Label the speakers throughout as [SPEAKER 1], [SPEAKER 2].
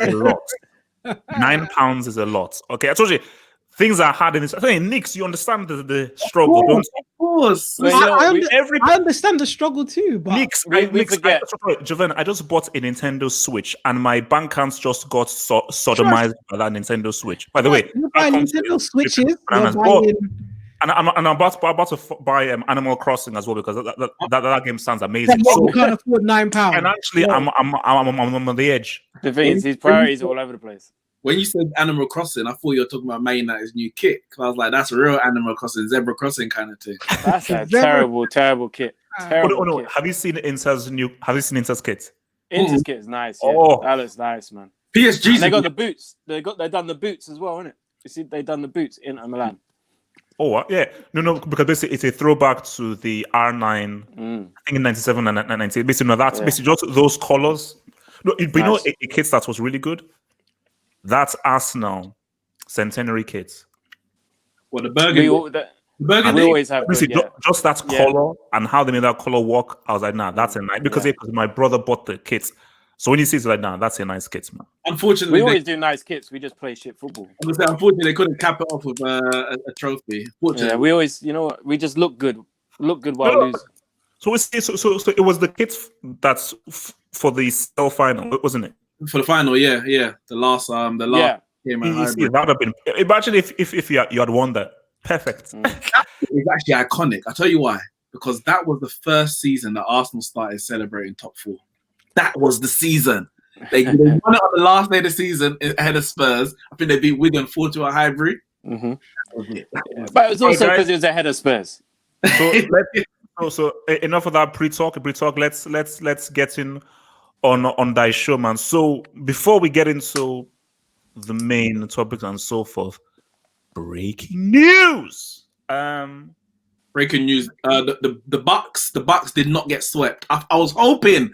[SPEAKER 1] a lot. £9 is a lot. Okay, I told you things are hard in this. I think Neeks, you understand the struggle, don't you?
[SPEAKER 2] Of course.
[SPEAKER 3] I understand the struggle too, but
[SPEAKER 1] Neeks,
[SPEAKER 3] forget.
[SPEAKER 1] Joven, I just bought a Nintendo Switch, and my bank accounts just got sodomized by that Nintendo Switch. By the way,
[SPEAKER 3] you're buying Nintendo Switches.
[SPEAKER 1] And I'm about to buy Animal Crossing as well because that game sounds amazing.
[SPEAKER 3] So you can't afford £9.
[SPEAKER 1] And actually, I'm on the edge.
[SPEAKER 4] The thing is, his priorities are all over the place.
[SPEAKER 2] When you said Animal Crossing, I thought you were talking about Man United's new kit. I was like, that's a real Animal Crossing, Zebra Crossing kind of thing.
[SPEAKER 4] That's a terrible kit.
[SPEAKER 1] No. Have you seen Inter's kit?
[SPEAKER 4] Inter's kit is nice. Yeah. That looks nice, man.
[SPEAKER 2] PSG.
[SPEAKER 4] They got the boots. They done the boots as well, innit? You see, they done the boots in Milan.
[SPEAKER 1] Oh yeah, no, because basically it's a throwback to the R9. I think in '97 and '98. Basically, basically just those colors. No, but you know a kit that was really good. That's Arsenal centenary kits.
[SPEAKER 2] Well, the burgundy.
[SPEAKER 4] We always have
[SPEAKER 1] just that color and how they made that color work. I was like, nah, that's a nice because my brother bought the kits. So when you see it's like, nah, that's a nice kit, man.
[SPEAKER 2] Unfortunately,
[SPEAKER 4] we always do nice kits. We just play shit football.
[SPEAKER 2] Unfortunately, they couldn't cap it off with a trophy.
[SPEAKER 4] Yeah, we always, we just look good. Look good while losing.
[SPEAKER 1] So it was the kits that's for the cell final, wasn't it?
[SPEAKER 2] For the final, yeah. The last game.
[SPEAKER 1] That would have been. Imagine if you had won that. Perfect.
[SPEAKER 2] It's actually iconic. I'll tell you why. Because that was the first season that Arsenal started celebrating top four. That was the season. They won it on the last day of the season ahead of Spurs. I think they beat Wigan 4-2 at Highbury.
[SPEAKER 4] Mm-hmm. But it was also because it was ahead of Spurs.
[SPEAKER 1] So enough of that pre-talk. Let's get in on that show, man. So before we get into the main topics and so forth, breaking news.
[SPEAKER 2] Breaking news. The Bucks did not get swept. I was hoping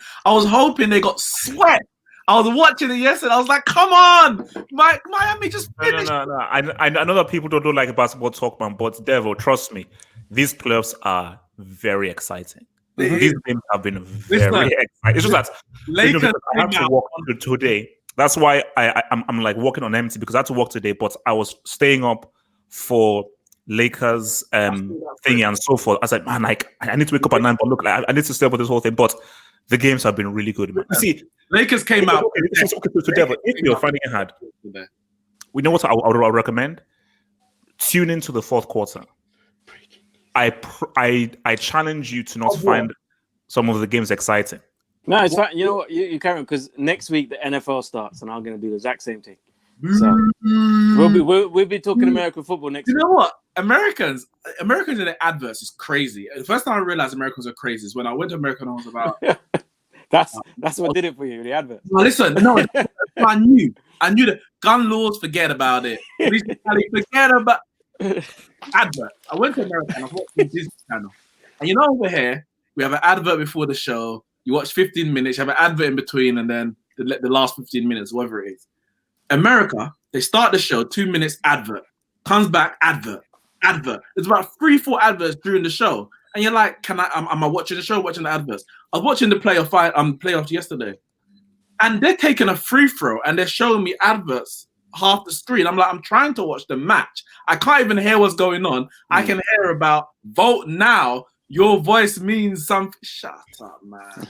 [SPEAKER 2] they got swept. I was watching it yesterday. I was like, come on, Miami just finished.
[SPEAKER 1] No. I know that people don't like basketball talk, man, but Devo, trust me, these playoffs are very exciting. These games have been very exciting. It's just that I have to work today. That's why I'm like walking on empty because I had to work today, but I was staying up for Lakers thingy and so forth. I was like, man, I need to wake up at 9, but look, I need to stay up with this whole thing. But the games have been really good, man. See,
[SPEAKER 2] Lakers came out.
[SPEAKER 1] If you're finding it hard, we know what I would recommend. Tune into the fourth quarter. I challenge you to not find some of the games exciting.
[SPEAKER 4] No, it's fine. You know what? You carry on because next week the NFL starts, and I'm going to do the exact same thing. So we'll be talking American football next week.
[SPEAKER 2] You know what? Americans in the adverts is crazy. The first time I realized Americans are crazy is when I went to America and I was about.
[SPEAKER 4] That's what did it for you, the advert.
[SPEAKER 2] No, listen, I knew that gun laws. Forget about it. Forget about advert. I went to America and I watched the Disney Channel, and over here we have an advert before the show. You watch 15 minutes, you have an advert in between, and then the last 15 minutes, whatever it is. America, they start the show, 2 minutes advert, comes back advert. There's about 3-4 adverts during the show, and you're like, am I watching the show? Watching the adverts? I was watching the playoffs yesterday, and they're taking a free throw and they're showing me adverts half the screen. I'm like, I'm trying to watch the match. I can't even hear what's going on. I can hear about vote now. Your voice means something. Shut up, man.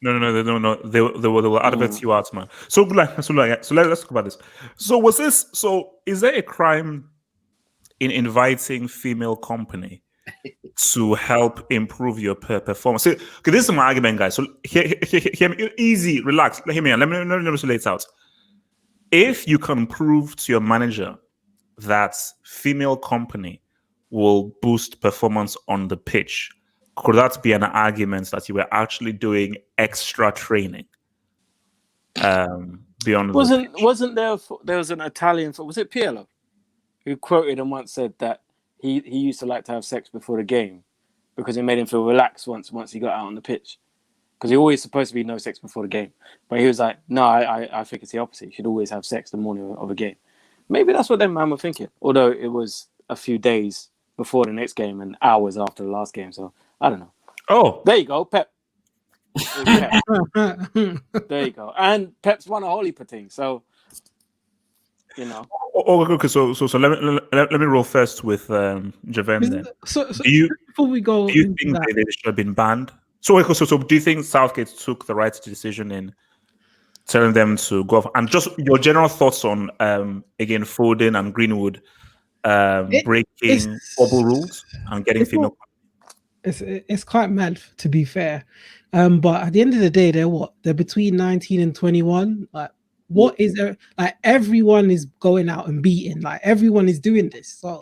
[SPEAKER 1] No. They will advert you out, man. So let's talk about this. So is there a crime in inviting female company to help improve your performance? So, okay, this is my argument, guys. So hear me, easy, relax. Hear me out. Let me lay it out. If you can prove to your manager that female company will boost performance on the pitch, could that be an argument that you were actually doing extra training beyond?
[SPEAKER 4] Wasn't there was an Italian, was it Pirlo, who quoted and once said that he used to like to have sex before the game because it made him feel relaxed once he got out on the pitch, because he always supposed to be no sex before the game, but he was like, no, I think it's the opposite. You should always have sex the morning of a game. Maybe that's what them man were thinking, although it was a few days before the next game and hours after the last game. So I don't know.
[SPEAKER 1] Oh,
[SPEAKER 4] there you go, Pep. Yeah. There you go. And Pep's won a holy thing, so you know.
[SPEAKER 1] Okay. So let me roll first with Javem then.
[SPEAKER 3] So
[SPEAKER 1] Do you
[SPEAKER 3] before we go
[SPEAKER 1] do you
[SPEAKER 3] into
[SPEAKER 1] think
[SPEAKER 3] that,
[SPEAKER 1] they should have been banned? So do you think Southgate took the right decision in telling them to go off? And just your general thoughts on again Foden and Greenwood breaking bubble rules and getting
[SPEAKER 3] it's
[SPEAKER 1] female.
[SPEAKER 3] it's quite mad to be fair, but at the end of the day, they're between 19 and 21. Like, what is there? Like, everyone is going out and beating. Like, everyone is doing this. So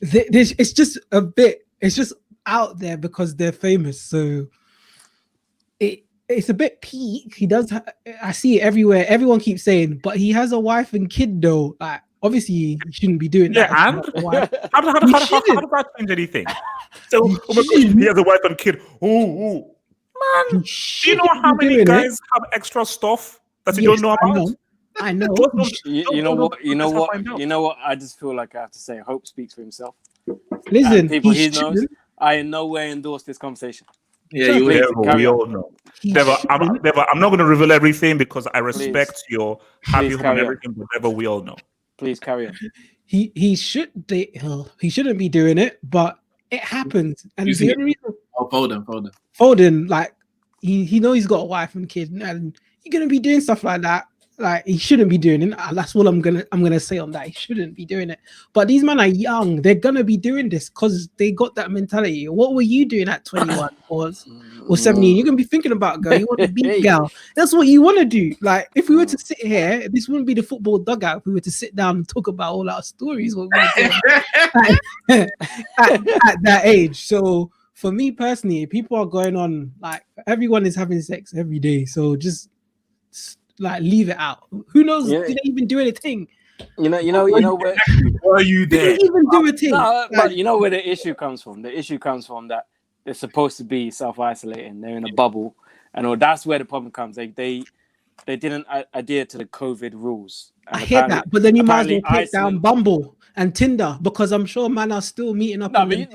[SPEAKER 3] it's just a bit. It's just out there because they're famous. So it's a bit peak. He does. I see it everywhere. Everyone keeps saying, but he has a wife and kid though. Like, obviously he shouldn't be doing that.
[SPEAKER 1] Yeah, and how does that change anything? So, oh my gosh, he has a wife and kid. Oh, man! Do you know how many guys have extra stuff that you don't know about?
[SPEAKER 3] I know.
[SPEAKER 4] You know what? I just feel like I have to say, Hope speaks for himself.
[SPEAKER 3] Listen,
[SPEAKER 4] and people he knows. I in no way endorse this conversation.
[SPEAKER 2] Yeah,
[SPEAKER 1] we all know. Devo, I'm not going to reveal everything because I respect your happy home and everything, but Devo, we all know.
[SPEAKER 4] Please carry on.
[SPEAKER 3] He shouldn't be doing it, but it happens. And the only reason Foden, like he knows he's got a wife and kid, and you're gonna be doing stuff like that. Like, he shouldn't be doing it. That's what I'm gonna say on that. He shouldn't be doing it. But these men are young. They're gonna be doing this because they got that mentality. What were you doing at 21 or 17? You're gonna be thinking about girl. You want to be girl. That's what you want to do. Like, if we were to sit here, this wouldn't be the football dugout. If we were to sit down and talk about all our stories, what we were doing at that age. So for me personally, people are going on, like, everyone is having sex every day. So just like, leave it out. Who knows? Do they even do anything?
[SPEAKER 4] You know where
[SPEAKER 2] are you there?
[SPEAKER 3] They even do a thing.
[SPEAKER 4] No, but you know where the issue comes from. The issue comes from that they're supposed to be self-isolating. They're in a bubble, and all that's where the problem comes. They didn't adhere to the COVID rules. And
[SPEAKER 3] I hear that, but then you might as well take down Bumble and Tinder, because I'm sure men are still meeting up.
[SPEAKER 4] But the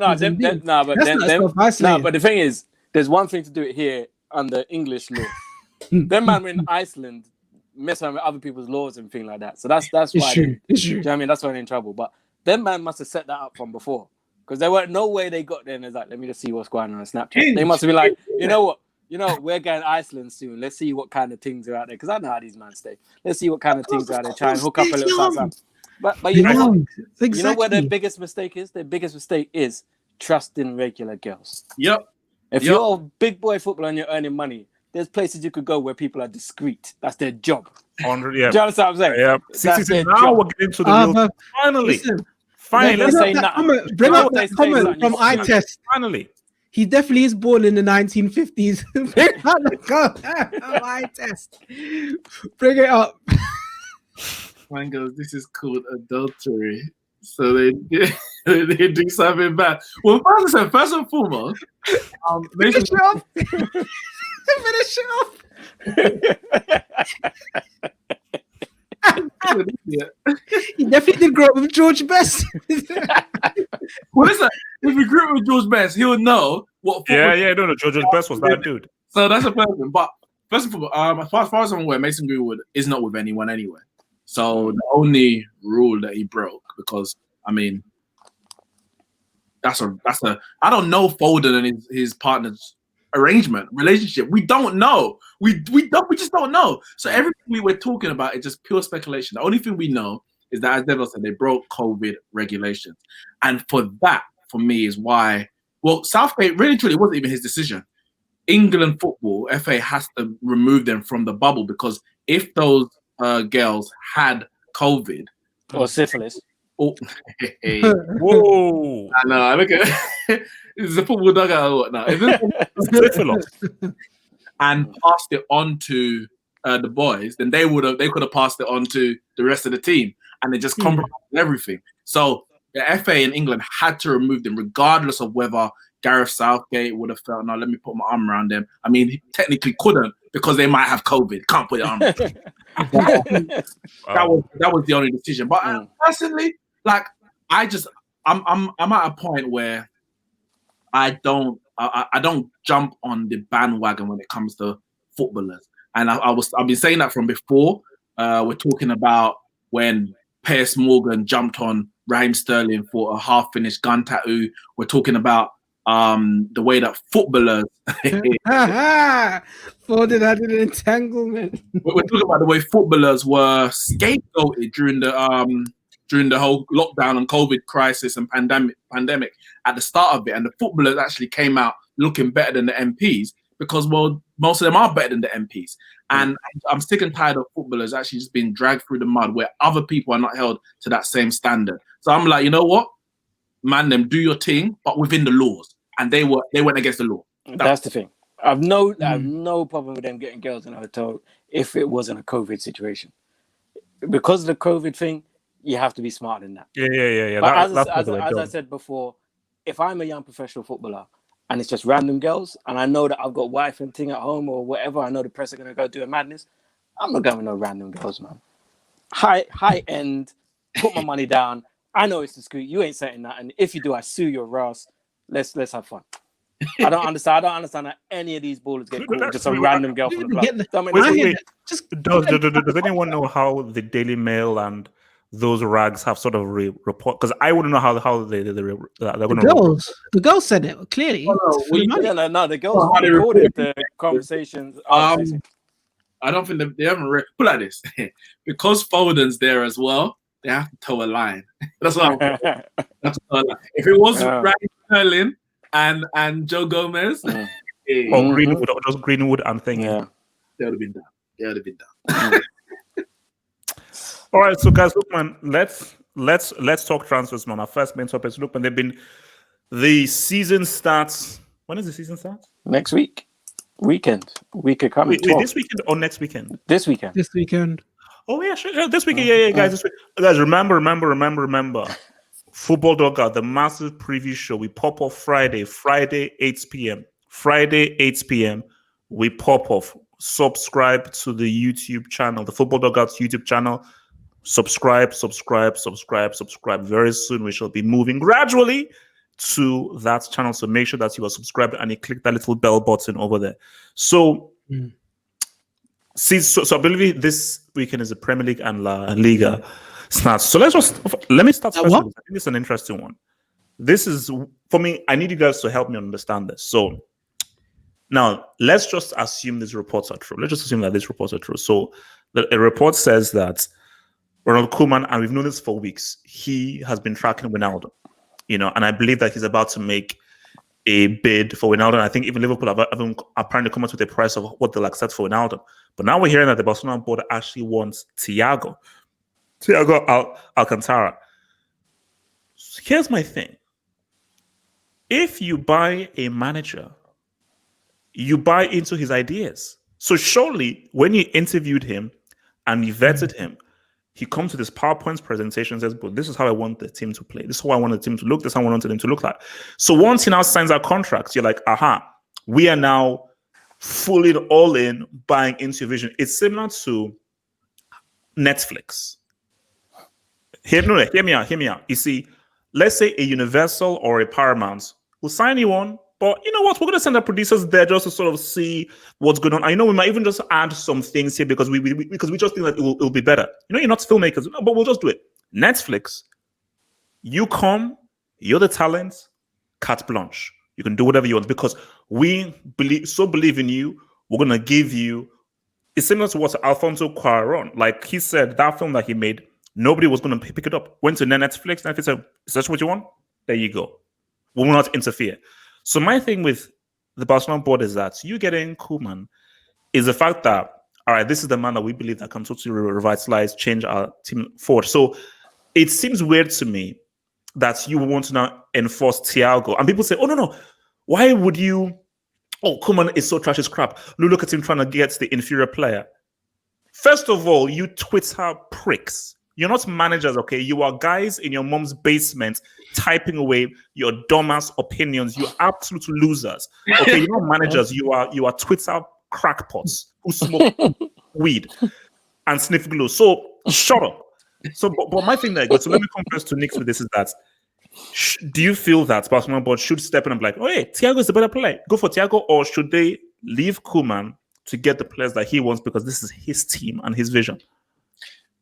[SPEAKER 4] thing is, there's one thing to do it here under English law. Them man in Iceland mess around with other people's laws and things like that. So that's why.
[SPEAKER 3] It's true.
[SPEAKER 4] Do you know what I mean? That's why they're in trouble. But them man must have set that up from before, because there weren't no way they got there and it's like, let me just see what's going on Snapchat. They must have been like, you know what? We're going to Iceland soon. Let's see what kind of things are out there, because I know how these men stay. Let's see what kind of things are out there. Try and hook up a little something. But you know what? Exactly. You know where their biggest mistake is? Their biggest mistake is trusting regular girls.
[SPEAKER 2] Yep.
[SPEAKER 4] If you're a big boy footballer and you're earning money, there's places you could go where people are discreet. That's their job.
[SPEAKER 1] 100,
[SPEAKER 4] Do you understand what I'm saying?
[SPEAKER 1] Yeah. See, now we're getting to the real. Finally,
[SPEAKER 3] let's say that. Bring up that comment from iTest.
[SPEAKER 1] Finally.
[SPEAKER 3] He definitely is born in the 1950s. Bring out the comment. iTest. Bring it up.
[SPEAKER 2] Mine goes, this is called adultery. So they do something bad. Well, first and foremost,
[SPEAKER 3] finish it off. Finish it off. He definitely did grow up with George Best.
[SPEAKER 2] Well, listen, if you grew up with George Best, he would know what.
[SPEAKER 1] No, George Best was that dude.
[SPEAKER 2] So that's a person. But first and foremost, as far as I'm aware, Mason Greenwood is not with anyone anyway. So the only rule that he broke, because I mean, that's a. I don't know Foden and his partner's relationship. We don't know. We just don't know. So everything we were talking about is just pure speculation. The only thing we know is that, as Devo said, they broke COVID regulations, and for me, is why. Well, Southgate really truly wasn't even his decision. England football, FA has to remove them from the bubble, because if those girls had COVID
[SPEAKER 4] or syphilis.
[SPEAKER 2] Oh,
[SPEAKER 1] whoa!
[SPEAKER 2] I know. Look at it's a football dugout or whatnot.
[SPEAKER 1] Syphilis.
[SPEAKER 2] And passed it on to the boys, then they could have passed it on to the rest of the team, and they just compromised everything. So the FA in England had to remove them, regardless of whether Gareth Southgate would have felt, no, let me put my arm around them. I mean, he technically couldn't, because they might have COVID. Can't put your arm around them. That was the only decision. But personally, like, I'm at a point where I don't I don't jump on the bandwagon when it comes to footballers. And I've been saying that from before. We're talking about when Piers Morgan jumped on Raheem Sterling for a half-finished gun tattoo. We're talking about the way that footballers.
[SPEAKER 3] Foden had an entanglement.
[SPEAKER 2] We're talking about the way footballers were scapegoated during the whole lockdown and COVID crisis and pandemic at the start of it, and the footballers actually came out looking better than the MPs because, well, most of them are better than the MPs. And I'm sick and tired of footballers actually just being dragged through the mud where other people are not held to that same standard. So I'm like, you know what, man, them do your thing, but within the laws. And they went against the law.
[SPEAKER 4] That's the thing. I've no problem with them getting girls in a hotel if it wasn't a COVID situation. Because of the COVID thing, you have to be smarter than that.
[SPEAKER 1] Yeah.
[SPEAKER 4] But as I said before, if I'm a young professional footballer and it's just random girls, and I know that I've got wife and thing at home or whatever, I know the press are going to go do a madness, I'm not going with no random girls, man. High end, put my money down. I know it's discreet. You ain't saying that. And if you do, I sue your ass. Let's have fun. I don't understand that any of these ballers get caught with just some random girl from the club.
[SPEAKER 1] Wait. Does anyone know how the Daily Mail and those rags have sort of report? Because I wouldn't know how they're going to.
[SPEAKER 3] The girls said it clearly.
[SPEAKER 4] No, the girls recorded the conversations.
[SPEAKER 2] I don't think they haven't put like this because Foden's there as well. They have to toe a line. That's what if it wasn't Raheem Sterling and Joe Gomez,
[SPEAKER 1] or Greenwood, or just Greenwood and thing,
[SPEAKER 2] they would have been done.
[SPEAKER 1] All right, so guys, look, man, let's talk transfers, man. Our first main topic is look, man. The season starts. When does the season start?
[SPEAKER 4] Next week, weekend coming.
[SPEAKER 1] Wait, this weekend or next weekend?
[SPEAKER 4] This weekend.
[SPEAKER 1] Oh yeah, sure. This weekend, yeah, guys. This week. Guys, remember. Football Dugout, the massive preview show. We pop off Friday 8 p.m. Friday 8 p.m. We pop off. Subscribe to the YouTube channel, the Football Dugout's YouTube channel. Subscribe. Very soon we shall be moving gradually to that channel. So make sure that you are subscribed and you click that little bell button over there. So. So I believe this weekend is the Premier League and La Liga starts. So let me start first. I think this is an interesting one. This is, for me, I need you guys to help me understand this. So now let's just assume these reports are true. Let's just assume that these reports are true. So a report says that Ronald Koeman, and we've known this for weeks, he has been tracking Wijnaldum, and I believe that he's about to make a bid for Wijnaldum. I think even Liverpool have apparently come up with a price of what they'll accept for Wijnaldum. But now we're hearing that the Barcelona board actually wants Thiago Alcantara. So here's my thing. If you buy a manager, you buy into his ideas. So surely when you interviewed him and you vetted him, he comes to this PowerPoint presentation and says, but this is how I want the team to play. This is how I want the team to look. This is how I want the team to look like. So once he now signs our contracts, you're like, we are now fully all in, buying into your vision. It's similar to Netflix. Hear me out. You see, let's say a Universal or a Paramount will sign you on, but you know what? We're going to send our producers there just to sort of see what's going on. I know we might even just add some things here because we just think that it will be better. You're not filmmakers, but we'll just do it. Netflix, you come, you're the talent, carte blanche. You can do whatever you want because we believe in you. We're going to give you. It's similar to what Alfonso Cuarón, like he said, that film that he made, nobody was going to pick it up. Went to Netflix. Netflix said, is that what you want? There you go. We will not interfere. So my thing with the Barcelona board is that you getting Koeman is the fact that, all right, this is the man that we believe that can totally revitalize, change our team forward. So it seems weird to me that you want to now enforce Thiago. And people say, oh, no. Why would you? Oh, Koeman is so trash, it's crap. Look at him trying to get the inferior player. First of all, you Twitter pricks. You're not managers, okay? You are guys in your mom's basement typing away your dumbass opinions. You're absolute losers. Okay, you're not managers. You are Twitter crackpots who smoke weed and sniff glue. So shut up. So, but my thing there, so let me come first to Neeks with this is that Do you feel that Barcelona board should step in and be like, oh, hey, Thiago is the better player, go for Thiago, or should they leave Koeman to get the players that he wants because this is his team and his vision?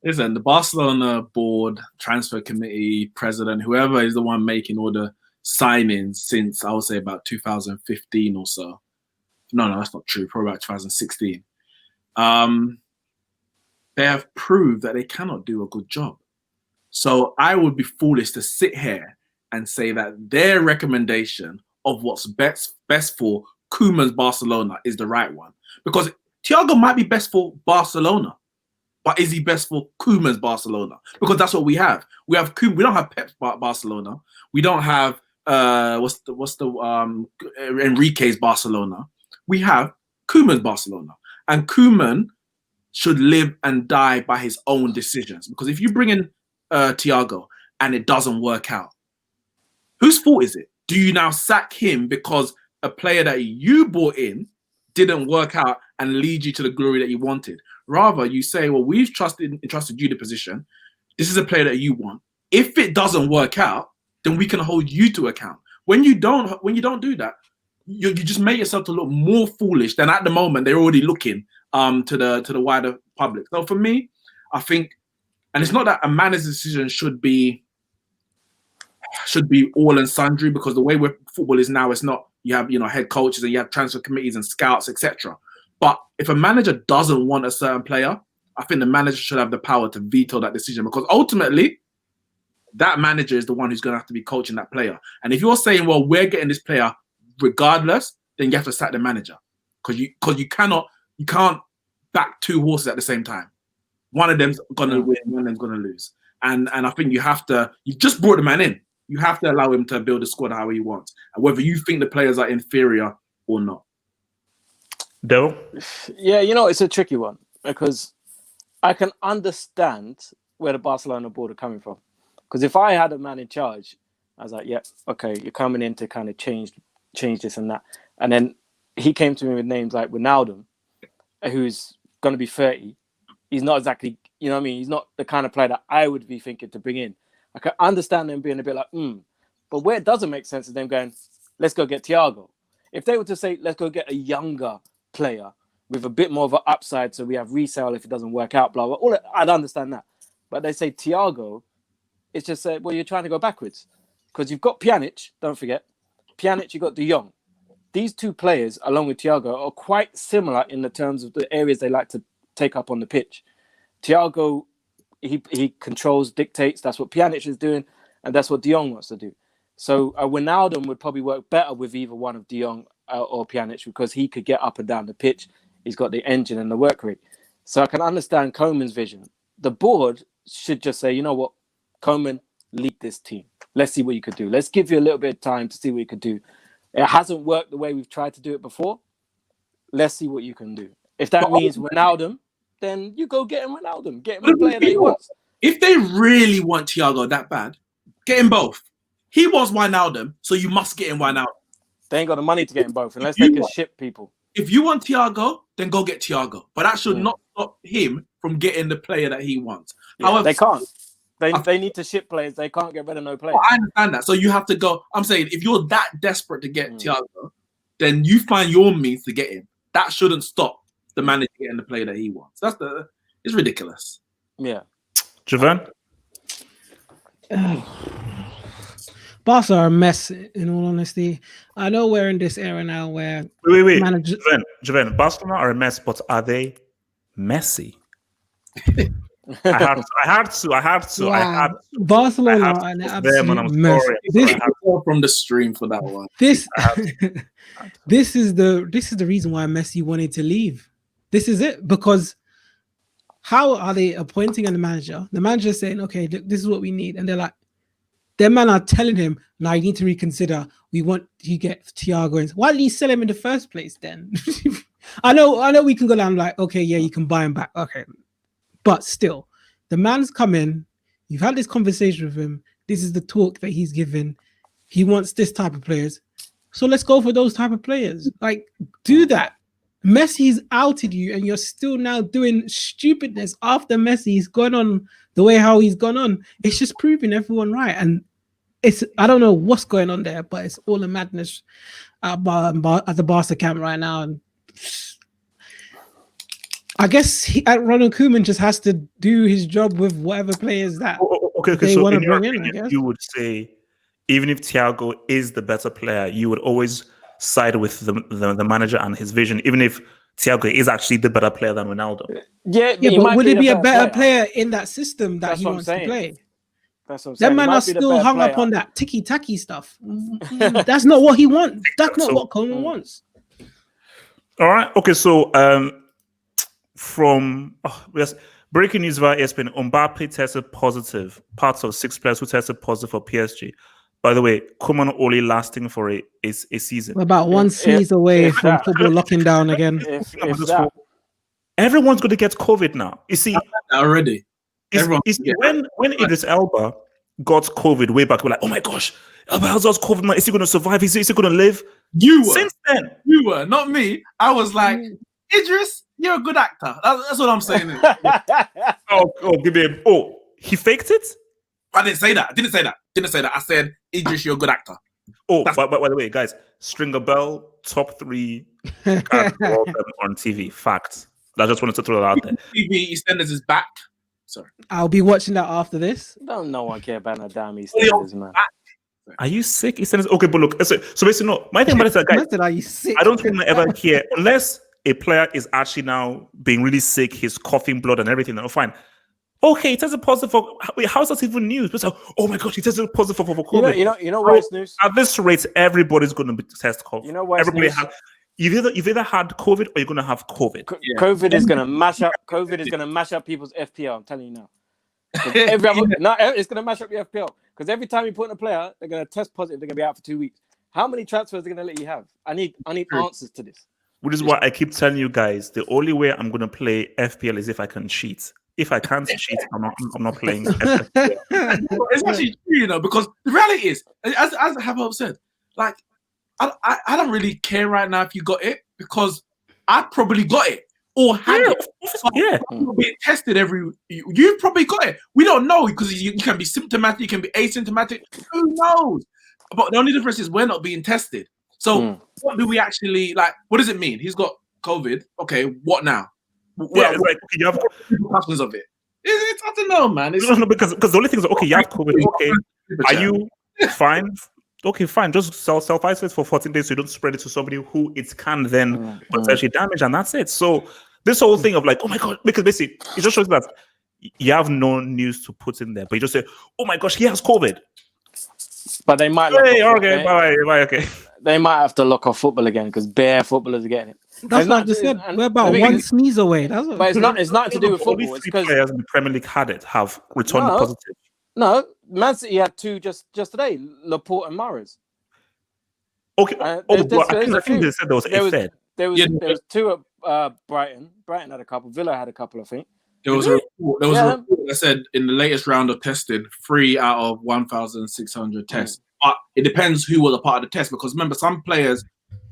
[SPEAKER 2] Listen, the Barcelona board, transfer committee, president, whoever is the one making all the signings since, I would say, about 2015 or so. No, that's not true. Probably about 2016. They have proved that they cannot do a good job. So I would be foolish to sit here and say that their recommendation of what's best for Koeman's Barcelona is the right one. Because Thiago might be best for Barcelona, but is he best for Koeman's Barcelona? Because that's what we have. We have Koeman. We don't have Pep's Barcelona. We don't have Enrique's Barcelona. We have Koeman's Barcelona, and Koeman should live and die by his own decisions. Because if you bring in Thiago and it doesn't work out, whose fault is it? Do you now sack him because a player that you brought in didn't work out and lead you to the glory that you wanted? Rather, you say, well, we've entrusted you the position. This is a player that you want. If it doesn't work out, then we can hold you to account. When you don't do that, you just make yourself to look more foolish than at the moment they're already looking to the wider public. So for me, I think, and it's not that a manager's decision should be all and sundry, because the way football is now, it's not, you have head coaches and you have transfer committees and scouts, etc. But if a manager doesn't want a certain player, I think the manager should have the power to veto that decision, because ultimately that manager is the one who's going to have to be coaching that player. And if you're saying, well, we're getting this player regardless, then you have to sack the manager, because you can't back two horses at the same time. One of them's gonna win, one of them's gonna lose. And I think you just brought the man in. You have to allow him to build a squad how he wants, and whether you think the players are inferior or not.
[SPEAKER 1] Devo?
[SPEAKER 4] Yeah, it's a tricky one, because I can understand where the Barcelona board are coming from. Because if I had a man in charge, I was like, yeah, okay, you're coming in to kind of change this and that. And then he came to me with names like Wijnaldum, who's going to be 30. He's not exactly, he's not the kind of player that I would be thinking to bring in. I can understand them being a bit like, But where it doesn't make sense is them going, let's go get Thiago. If they were to say, let's go get a younger player with a bit more of an upside, so we have resale if it doesn't work out, blah, blah, I'd understand that. But they say Thiago, it's just, well, you're trying to go backwards. Because you've got Pjanic, don't forget. Pjanic, you've got De Jong. These two players, along with Thiago, are quite similar in the terms of the areas they like to take up on the pitch. Thiago, he controls, dictates. That's what Pjanic is doing, and that's what De Jong wants to do. So Wijnaldum would probably work better with either one of De Jong or Pjanic, because he could get up and down the pitch. He's got the engine and the work rate. So I can understand Koeman's vision. The board should just say, you know what, Koeman, lead this team. Let's see what you could do. Let's give you a little bit of time to see what you could do. It hasn't worked the way we've tried to do it before. Let's see what you can do. If that means Wijnaldum, then you go get him Wijnaldum. Get him the player that he wants.
[SPEAKER 2] If they really want Thiago that bad, get him both. He wants Wijnaldum, so you must get him Wijnaldum.
[SPEAKER 4] They ain't got the money to get him both unless they can ship people.
[SPEAKER 2] If you want Thiago, then go get Thiago. But that should not stop him from getting the player that he wants.
[SPEAKER 4] Yeah,
[SPEAKER 2] however,
[SPEAKER 4] they can't. They need to ship players. They can't get rid of no players.
[SPEAKER 2] I understand that. So you have to go. I'm saying, if you're that desperate to get Thiago, then you find your means to get him. That shouldn't stop the manager getting the player that he wants. It's ridiculous.
[SPEAKER 4] Yeah.
[SPEAKER 1] Javan?
[SPEAKER 3] Barca are a mess, in all honesty. I know we're in this era now where
[SPEAKER 1] wait. Javan, Barcelona are a mess, but are they messy? I had to.
[SPEAKER 3] Wow. Barcelona are an absolute mess.
[SPEAKER 2] This from the stream for that one.
[SPEAKER 3] This is the reason why Messi wanted to leave. This is it, because how are they appointing a manager? The manager is saying, okay, this is what we need, and they're like, their man are telling him, now you need to reconsider. We want you get Thiago in. Why did you sell him in the first place then? I know we can go down like, okay, yeah, you can buy him back. Okay. But still, the man's come in. You've had this conversation with him. This is the talk that he's given. He wants this type of players. So let's go for those type of players. Like, do that. Messi's outed you, and you're still now doing stupidness after Messi's gone on the way how he's gone on. It's just proving everyone right. And I don't know what's going on there, but it's all a madness at the Barca camp right now. And I guess Ronald Koeman just has to do his job with whatever players that they
[SPEAKER 1] so
[SPEAKER 3] want to
[SPEAKER 1] in your
[SPEAKER 3] bring in. I
[SPEAKER 1] opinion,
[SPEAKER 3] guess
[SPEAKER 1] you would say, even if Thiago is the better player, you would always side with the manager and his vision, even if Thiago is actually the better player than Ronaldo.
[SPEAKER 4] Yeah,
[SPEAKER 3] but would it be a better player in that system that he wants to play?
[SPEAKER 4] That's what I'm saying.
[SPEAKER 3] Them man are still hung up on that ticky-tacky stuff. That's not what he wants. That's not what Koeman wants.
[SPEAKER 1] All right. Okay. So, breaking news via ESPN: Mbappe tested positive. Parts of 6 players who tested positive for PSG. By the way, Koeman only lasting for a season.
[SPEAKER 3] We're about one sneeze away from football locking down again.
[SPEAKER 1] Everyone's going to get COVID now. You see,
[SPEAKER 2] already.
[SPEAKER 1] When Idris Elba got COVID way back, we're like, oh my gosh, Elba Hazard's COVID, man. Is he going to survive? Is he going to live? Since then,
[SPEAKER 2] you were, not me. I was like, Idris, you're a good actor. That's what I'm saying.
[SPEAKER 1] Give me he faked it?
[SPEAKER 2] I didn't say that. I said, Idris, you're a good actor.
[SPEAKER 1] By the way, guys, Stringer Bell, top 3 on TV. Facts. I just wanted to throw that out there.
[SPEAKER 2] TV EastEnders is back. Sorry.
[SPEAKER 3] I'll be watching that after this.
[SPEAKER 4] Don't no one care about no damn EastEnders, man.
[SPEAKER 1] Are you sick, EastEnders? Okay, but look, so basically, no. My thing about it is, guys,
[SPEAKER 3] are you sick?
[SPEAKER 1] I don't think I ever hear, unless a player is actually now being really sick, he's coughing blood and everything. Then fine. Okay, he tested positive for. Wait, how is that even news? But oh my gosh, he tested positive for COVID.
[SPEAKER 4] You know why it's news?
[SPEAKER 1] At this rate, everybody's going to test COVID.
[SPEAKER 4] You know why?
[SPEAKER 1] Everybody you've either had COVID or you're going to have COVID.
[SPEAKER 4] COVID is going to mash up. COVID is going to mash up people's FPL. I'm telling you now. It's going to mash up your FPL because every time you put in a player, they're going to test positive. They're going to be out for 2 weeks. How many transfers are going to let you have? I need answers to this.
[SPEAKER 1] Which is why I keep telling you guys, the only way I'm going to play FPL is if I can cheat. If I can't cheat, I'm not playing FPL.
[SPEAKER 2] It's actually true, because the reality is, as Habo said, like, I don't really care right now if you got it because I probably got it or had it.
[SPEAKER 1] Yeah.
[SPEAKER 2] Being tested you've probably got it. We don't know because you can be symptomatic, you can be asymptomatic. Who knows? But the only difference is we're not being tested. So what do we actually like? What does it mean? He's got COVID. Okay, what now?
[SPEAKER 1] It's like you have
[SPEAKER 2] repercussions of it. It's I don't know, man.
[SPEAKER 1] No, because the only thing is you have COVID. Okay, are you fine? Okay, fine. Just self-isolate for 14 days so you don't spread it to somebody who it can then potentially damage, and that's it. So this whole thing of like, oh my god, because basically it just shows that you have no news to put in there, but you just say, oh my gosh, he has COVID.
[SPEAKER 4] But they might.
[SPEAKER 1] Okay.
[SPEAKER 4] They might have to lock off football again because bare footballers are getting it.
[SPEAKER 3] That's what I just said. We're about one sneeze away.
[SPEAKER 4] But it's not to do with football.
[SPEAKER 1] It's because players in the Premier League had it have returned positive.
[SPEAKER 4] No, Man City had 2 just today, Laporte and Mahrez.
[SPEAKER 1] Okay. I think they said there was a third.
[SPEAKER 4] There was 2 at Brighton. Brighton had a couple. Villa had a couple, I think.
[SPEAKER 2] There was a report that said in the latest round of testing, 3 out of 1,600 tests. But it depends who was a part of the test because remember, some players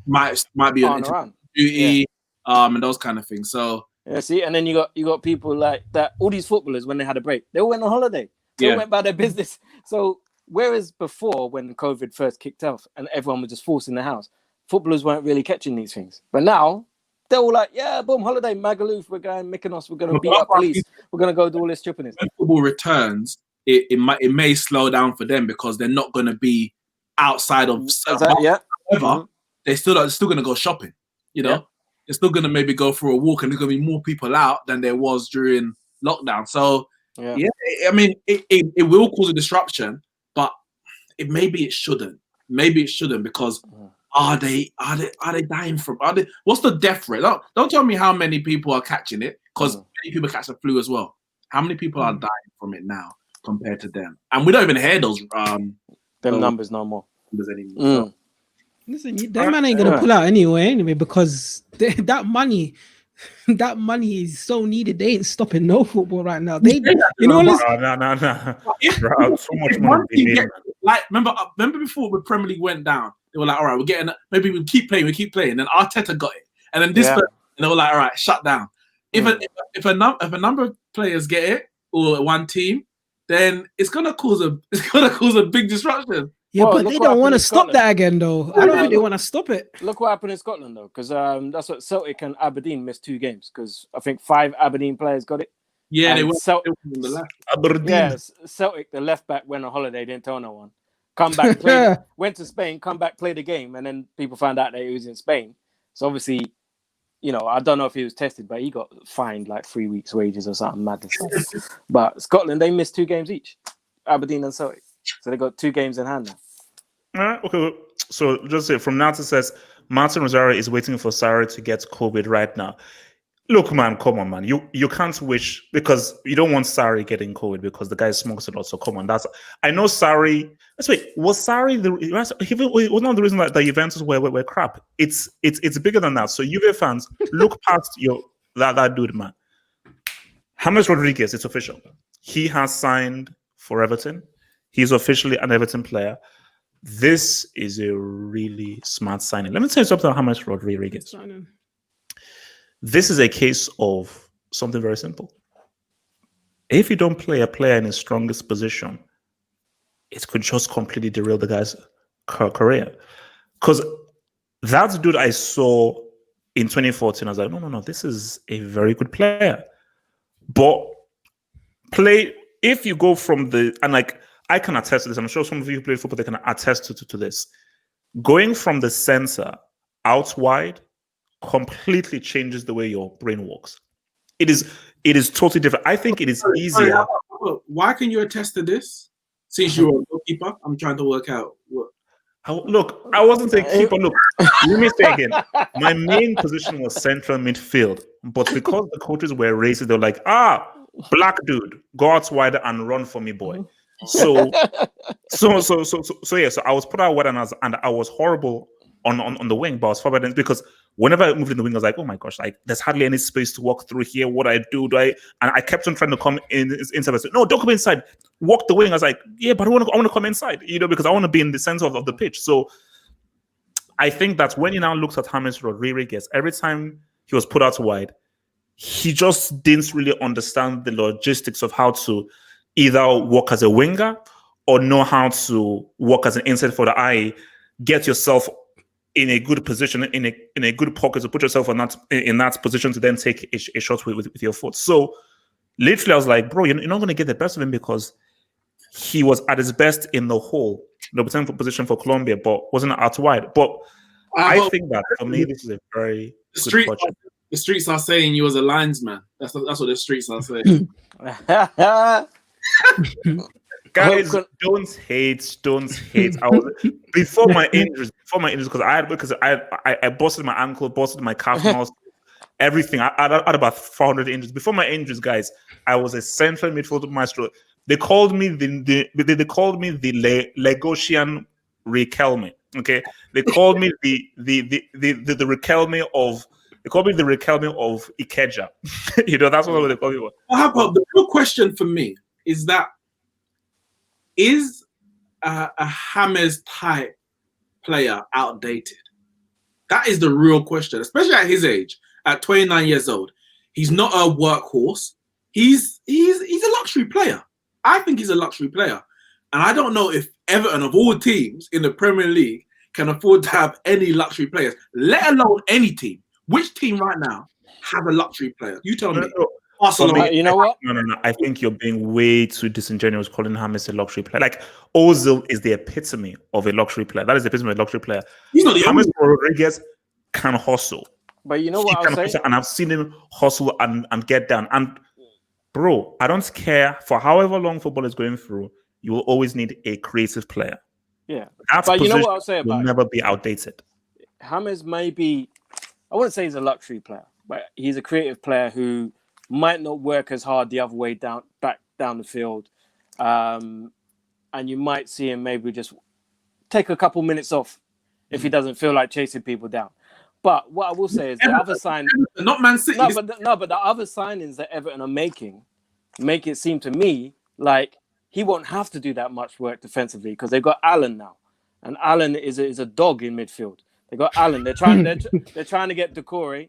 [SPEAKER 2] might be on duty, and those kind of things. So
[SPEAKER 4] see, and then you got people like that. All these footballers, when they had a break, they all went on holiday. They all went about their business. So whereas before, when COVID first kicked off and everyone was just forced in the house, footballers weren't really catching these things. But now they're all like, yeah, boom, holiday, Magaluf, we're going Mykonos, we're going to beat up police, we're going to go do all this trippiness.
[SPEAKER 2] When football returns, it may slow down for them because they're not going to be outside of. However, they're still going to go shopping. They're still going to maybe go for a walk, and there's going to be more people out than there was during lockdown. So I mean, it will cause a disruption, but maybe it shouldn't. Maybe it shouldn't because are they dying from? What's the death rate? Don't tell me how many people are catching it because many people catch the flu as well. How many people are dying from it now compared to them? And we don't even hear those
[SPEAKER 4] numbers no more.
[SPEAKER 2] Anymore.
[SPEAKER 3] Listen, that man ain't gonna pull out anyway because that money is so needed. They ain't stopping no football right now. They,
[SPEAKER 1] no. So much money.
[SPEAKER 2] Like remember before the Premier League went down, they were like, all right, we're getting. Maybe we keep playing. And then Arteta got it, and then this, and they were like, all right, shut down. If a number of players get it or one team, then it's gonna cause a big disruption.
[SPEAKER 3] Yeah,
[SPEAKER 4] Well,
[SPEAKER 3] but
[SPEAKER 4] look
[SPEAKER 3] they
[SPEAKER 4] what
[SPEAKER 3] don't
[SPEAKER 4] happened
[SPEAKER 3] want to
[SPEAKER 4] in
[SPEAKER 3] stop
[SPEAKER 4] Scotland.
[SPEAKER 3] that again, though. I don't think they want to stop it.
[SPEAKER 4] Look what happened in Scotland, though, because that's what Celtic and Aberdeen missed 2 games because I think 5 Aberdeen players got it.
[SPEAKER 2] Yeah,
[SPEAKER 4] And
[SPEAKER 2] they were
[SPEAKER 4] Celtic.
[SPEAKER 2] on the left.
[SPEAKER 1] Aberdeen.
[SPEAKER 4] Yes, Celtic, the left back, went on holiday, didn't tell no one. Come back, played, went to Spain, come back, played the game, and then people found out that he was in Spain. So obviously, you know, I don't know if he was tested, but he got fined like 3 weeks' wages or something mad. But Scotland, they missed 2 games each, Aberdeen and Celtic. So they got 2 games in hand now.
[SPEAKER 1] Okay, so just say from Nata says Martin Rosario is waiting for Sarri to get COVID right now. Look, man, come on, man. You can't wish because you don't want Sarri getting COVID because the guy smokes a lot. So come on, I know Sarri. Let's wait. Was Sarri it was not the reason that the Juventus were crap. It's bigger than that. So Juve fans, look past that dude, man. James Rodriguez, it's official. He has signed for Everton. He's officially an Everton player. This is a really smart signing. Let me tell you something about James Rodriguez. This is a case of something very simple. If you don't play a player in his strongest position, it could just completely derail the guy's career. Because that dude I saw in 2014, I was like, no, this is a very good player. But if you go from I can attest to this. I'm sure some of you who play football, they can attest to this. Going from the center out wide completely changes the way your brain works. It is totally different. I think it is easier.
[SPEAKER 2] Why can you attest to this? Since you're a goalkeeper, I'm trying to work out what.
[SPEAKER 1] Look, I wasn't a keeper. Look, let me say again. My main position was central midfield, but because the coaches were racist, they were like, black dude, go out wide and run for me, boy. So I was put out wide and I was horrible on the wing, but I was far better because whenever I moved in the wing, I was like, oh my gosh, like there's hardly any space to walk through here. What I do, and I kept on trying to come inside. I said, no, don't come inside. Walk the wing. I was like, yeah, but I want to come inside, because I want to be in the center of the pitch. So I think that when he now looks at James Rodriguez, every time he was put out wide, he just didn't really understand the logistics of how to either work as a winger or know how to work as an inside for the eye, get yourself in a good position, in a good pocket to put yourself in that position to then take a shot with your foot. So literally I was like, bro, you're not going to get the best of him because he was at his best in the whole position for Colombia, but wasn't out wide. But I think that for me, this is a very good project.
[SPEAKER 2] The streets are saying you was a linesman. That's what the streets are saying.
[SPEAKER 1] Guys, don't hate. I was before my injuries because I busted my ankle, busted my calf muscle, everything. I had about 400 injuries. Before my injuries, guys, I was a central midfielder maestro. They called me the Lagosian Riquelme. Okay, they called me the Riquelme of. They call me the Riquelme of Ikeja. That's what they call me.
[SPEAKER 2] Well, how about the real question for me is that is a James type player outdated? That is the real question, especially at his age, at 29 years old. He's not a workhorse. He's a luxury player. I think he's a luxury player. And I don't know if Everton, of all teams in the Premier League, can afford to have any luxury players, let alone any team. Which team right now have a luxury player? You tell me.
[SPEAKER 4] Barcelona. You know what?
[SPEAKER 1] No. I think you're being way too disingenuous calling James a luxury player. Like Ozil is the epitome of a luxury player. That is the epitome of a luxury player.
[SPEAKER 2] He's not the
[SPEAKER 1] James Rodriguez can hustle.
[SPEAKER 4] But you know what I'll say?
[SPEAKER 1] And I've seen him hustle and get down. And bro, I don't care for however long football is going through, you will always need a creative player.
[SPEAKER 4] Yeah.
[SPEAKER 1] But
[SPEAKER 4] you know what I'll say about
[SPEAKER 1] will never be outdated.
[SPEAKER 4] James may be, I wouldn't say he's a luxury player, but he's a creative player who might not work as hard the other way back down the field. And you might see him maybe just take a couple minutes off if he doesn't feel like chasing people down. But what I will say is the other sign,
[SPEAKER 2] not Man City.
[SPEAKER 4] But the other signings that Everton are making make it seem to me like he won't have to do that much work defensively because they've got Allen now, and Allen is a dog in midfield. They got Allen. They're trying to get Decore.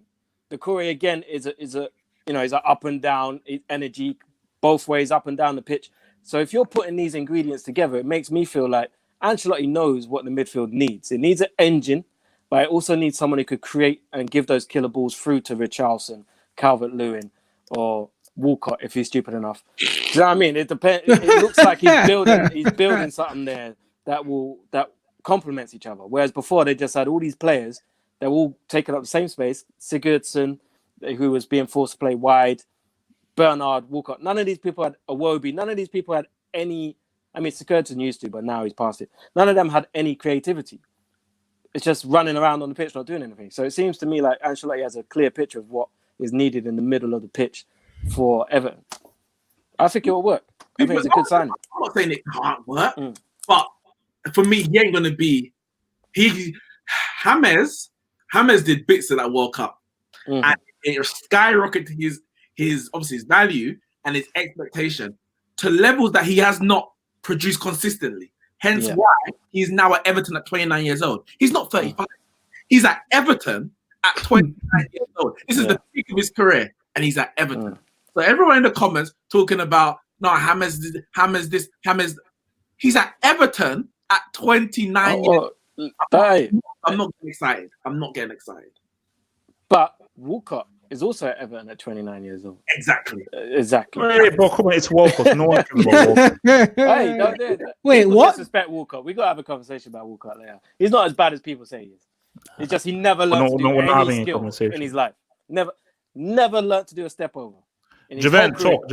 [SPEAKER 4] Decore again is a he's an up and down energy, both ways up and down the pitch. So if you're putting these ingredients together, it makes me feel like Ancelotti knows what the midfield needs. It needs an engine, but it also needs someone who could create and give those killer balls through to Richarlison, Calvert-Lewin, or Walcott if he's stupid enough. Do you know what I mean? It depends. It looks like he's building something there that complements each other. Whereas before they just had all these players that were all taking up the same space. Sigurdsson, who was being forced to play wide, Bernard, Walcott. None of these people had Iwobi. None of these people had any. I mean, Sigurdsson used to, but now he's past it. None of them had any creativity. It's just running around on the pitch, not doing anything. So it seems to me like Ancelotti has a clear picture of what is needed in the middle of the pitch for Everton. I think it will work. I think it's a good signing.
[SPEAKER 2] I'm not saying it can't work, but for me, he ain't gonna be. James did bits of that World Cup, and it skyrocketed his obviously his value and his expectation to levels that he has not produced consistently. Hence why he's now at Everton at 29 years old. He's not 35. He's at Everton at 29 years old. This is the peak of his career, and he's at Everton. So everyone in the comments talking about James. He's at Everton at 29 years old. I'm not getting excited.
[SPEAKER 4] But Walcott is also at Everton at 29 years old.
[SPEAKER 2] Exactly.
[SPEAKER 1] Wait, bro, come on, it's Walcott. No one cares about Walcott.
[SPEAKER 4] Hey, don't do it.
[SPEAKER 3] Wait,
[SPEAKER 4] People
[SPEAKER 3] what?
[SPEAKER 4] disrespect Walcott. We got to have a conversation about Walcott later. He's not as bad as people say he is. It's just he never learned to do any skill in his life. Never learned to do a step over.
[SPEAKER 1] Javan, talk.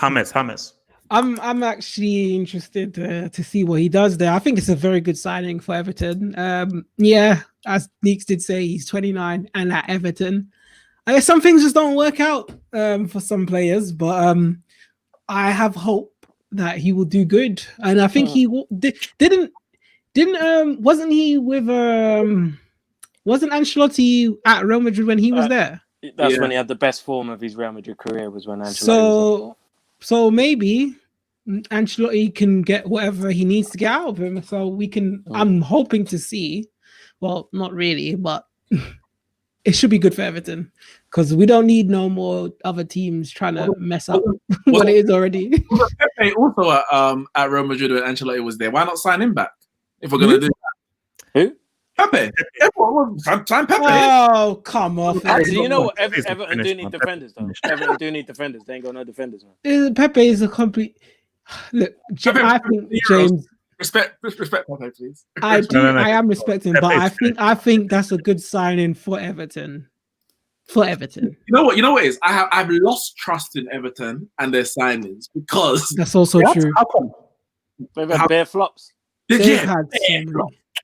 [SPEAKER 1] James.
[SPEAKER 3] I'm actually interested to see what he does there. I think it's a very good signing for Everton. As Neeks did say, he's 29 and at Everton. I guess some things just don't work out for some players, but I have hope that he will do good. And I think he wasn't he with wasn't Ancelotti at Real Madrid when he was there?
[SPEAKER 4] That's when he had the best form of his Real Madrid career, was when Ancelotti was there.
[SPEAKER 3] So maybe Ancelotti can get whatever he needs to get out of him. So we can. I'm hoping to see. Well, not really, but it should be good for Everton because we don't need no more other teams trying to mess up what it is already.
[SPEAKER 2] Pepe also at Real Madrid when Ancelotti was there. Why not sign him back if we're gonna do that?
[SPEAKER 4] Who?
[SPEAKER 2] Pepe. Sign Pepe.
[SPEAKER 3] Oh, come on.
[SPEAKER 4] Actually, you know what? Everton do need defenders, though. Everton do need defenders. They ain't got no defenders, man.
[SPEAKER 3] Pepe is a complete. Look, I think James.
[SPEAKER 2] Respect Pepe, please.
[SPEAKER 3] I am respecting, but I think that's a good signing for Everton. You
[SPEAKER 2] know what it is? I've lost trust in Everton and their signings because
[SPEAKER 3] that's also true.
[SPEAKER 2] How come?
[SPEAKER 4] They've had bare flops.
[SPEAKER 3] They've had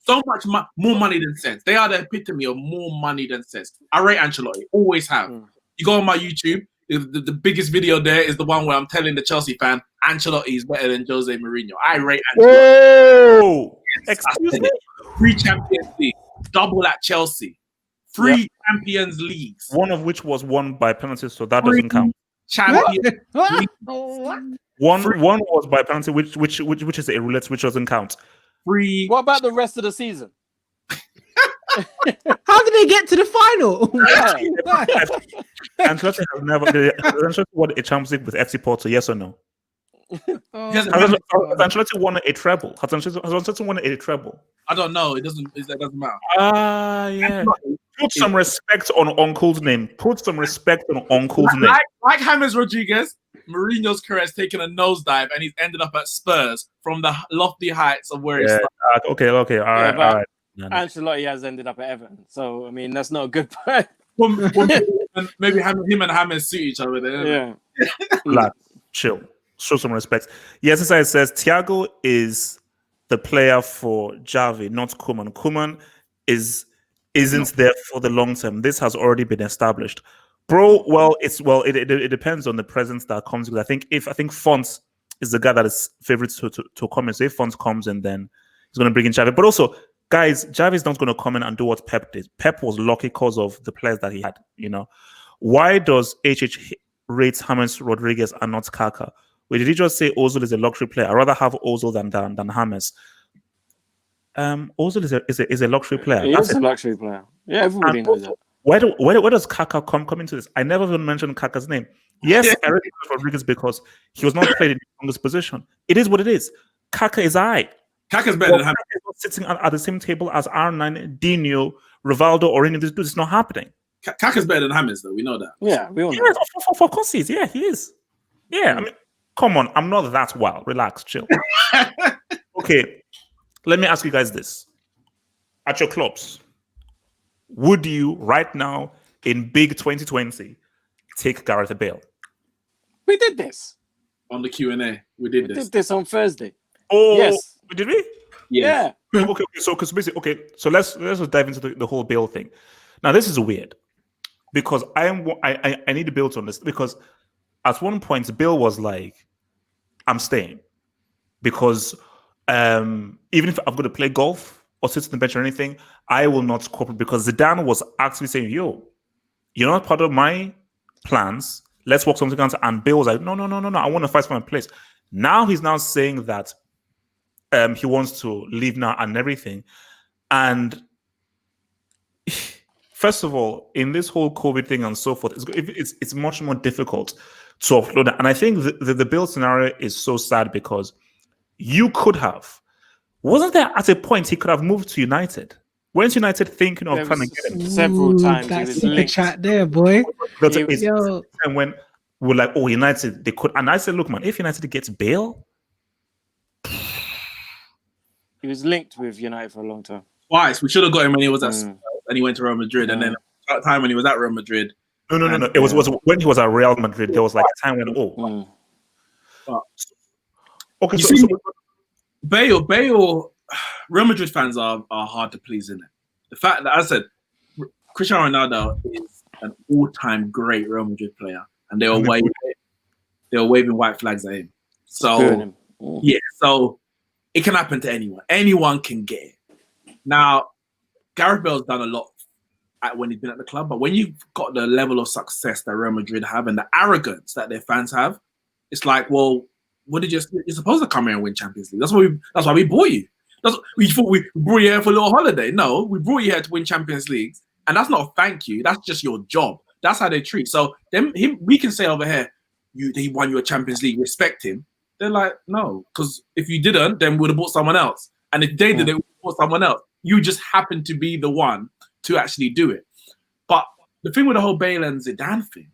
[SPEAKER 2] so much more money than sense. They are the epitome of more money than sense. I rate Ancelotti, always have. You go on my YouTube, the biggest video there is the one where I'm telling the Chelsea fan Ancelotti is better than Jose Mourinho. I rate Ancelotti.
[SPEAKER 1] Whoa! Excuse me?
[SPEAKER 2] 3 Champions League, double at Chelsea, 3 Champions Leagues,
[SPEAKER 1] one of which was won by penalties, so that doesn't count.
[SPEAKER 2] Champions League.
[SPEAKER 1] One was by penalty, which is a roulette, which doesn't count.
[SPEAKER 4] What about the rest of the season?
[SPEAKER 3] How did they get to the final?
[SPEAKER 1] Ancelotti has never won a Champions League with FC Porto, yes or no? Has Ancelotti won a treble? Has Ancelotti won a treble?
[SPEAKER 2] I don't know. It doesn't matter.
[SPEAKER 1] Yeah. Put some respect on Uncle's name.
[SPEAKER 2] Like James Rodriguez, Mourinho's career has taken a nosedive and he's ended up at Spurs from the lofty heights of where he started.
[SPEAKER 1] Okay. All right.
[SPEAKER 4] Ancelotti has ended up at Everton, so I mean that's not a good point.
[SPEAKER 2] Maybe him and James suit each other there.
[SPEAKER 1] Yeah. Chill. Show some respect. Yes, as it says, Thiago is the player for Javi, not Koeman. Koeman isn't there for the long term. This has already been established. Bro, it depends on the presence that comes with. I think Fonts is the guy that is favorite to come in. So if Fonts comes in, then he's going to bring in Javi. But also, guys, Javi's not going to come in and do what Pep did. Pep was lucky because of the players that he had. You know, why does HH rate James Rodriguez and not Kaka? Wait, did he just say Ozil is a luxury player? I'd rather have Ozil than James. Ozil is a luxury player.
[SPEAKER 4] He is a luxury player. Yeah, everybody knows that.
[SPEAKER 1] Where does Kaka come into this? I never even mentioned Kaka's name. Yes, Eric Rodriguez because he was not played in the strongest position. It is what it is. Kaka is
[SPEAKER 2] Kaka's better than James.
[SPEAKER 1] Kaka is not sitting at the same table as R9, Dino, Rivaldo, or any of these dudes. It's not happening.
[SPEAKER 2] Kaka's better than James, though. We know that.
[SPEAKER 4] Yeah, we all know.
[SPEAKER 1] Yeah, of course he is. Yeah, he is. Yeah, I mean, come on. I'm not that wild. Relax, chill. Okay, let me ask you guys this. At your clubs, would you right now in big 2020 take Gareth Bale?
[SPEAKER 4] We did this.
[SPEAKER 2] On the Q&A, we did this
[SPEAKER 4] on Thursday.
[SPEAKER 1] Oh,
[SPEAKER 4] yes.
[SPEAKER 1] Did we?
[SPEAKER 4] Yeah.
[SPEAKER 1] Okay. So, let's just dive into the whole Bale thing. Now, this is weird because I need to build on this because at one point Bale was like, "I'm staying," because even if I've got to play golf or sit on the bench or anything, I will not cooperate because Zidane was actually saying, "Yo, you're not part of my plans. Let's work something out." And Bale was like, no, I want to fight for my place. Now he's now saying that he wants to leave now and everything. And first of all, in this whole COVID thing and so forth, it's much more difficult to offload that. And I think the Bale scenario is so sad because you could have, wasn't there at a point he could have moved to United? Weren't United thinking of trying to get him?
[SPEAKER 4] Several times he was linked.
[SPEAKER 3] Chat there, boy.
[SPEAKER 1] And when we're like, oh, United, they could. And I said, look, man, if United gets Bale,
[SPEAKER 4] he was linked with United for a long time.
[SPEAKER 2] Twice. We should have got him when he was at Spurs and he went to Real Madrid. And then at the time when he was at Real Madrid.
[SPEAKER 1] No. It was when he was at Real Madrid. There was like a time when okay. So
[SPEAKER 2] Bale, Real Madrid fans are hard to please, isn't it? The fact that, as I said, Cristiano Ronaldo is an all-time great Real Madrid player, and they were waving white flags at him. So so it can happen to anyone. Anyone can get it. Now, Gareth Bale's done a lot when he's been at the club, but when you've got the level of success that Real Madrid have and the arrogance that their fans have, it's like, well, you're supposed to come here and win Champions League. That's why we bought you. We thought we brought you here for a little holiday. No, we brought you here to win Champions League, and that's not a thank you. That's just your job. That's how they treat. So we can say over here, he won you a Champions League. Respect him. They're like, no, because if you didn't, then we would have bought someone else. And if they did it, we would have bought someone else. You just happened to be the one to actually do it. But the thing with the whole Bale and Zidane thing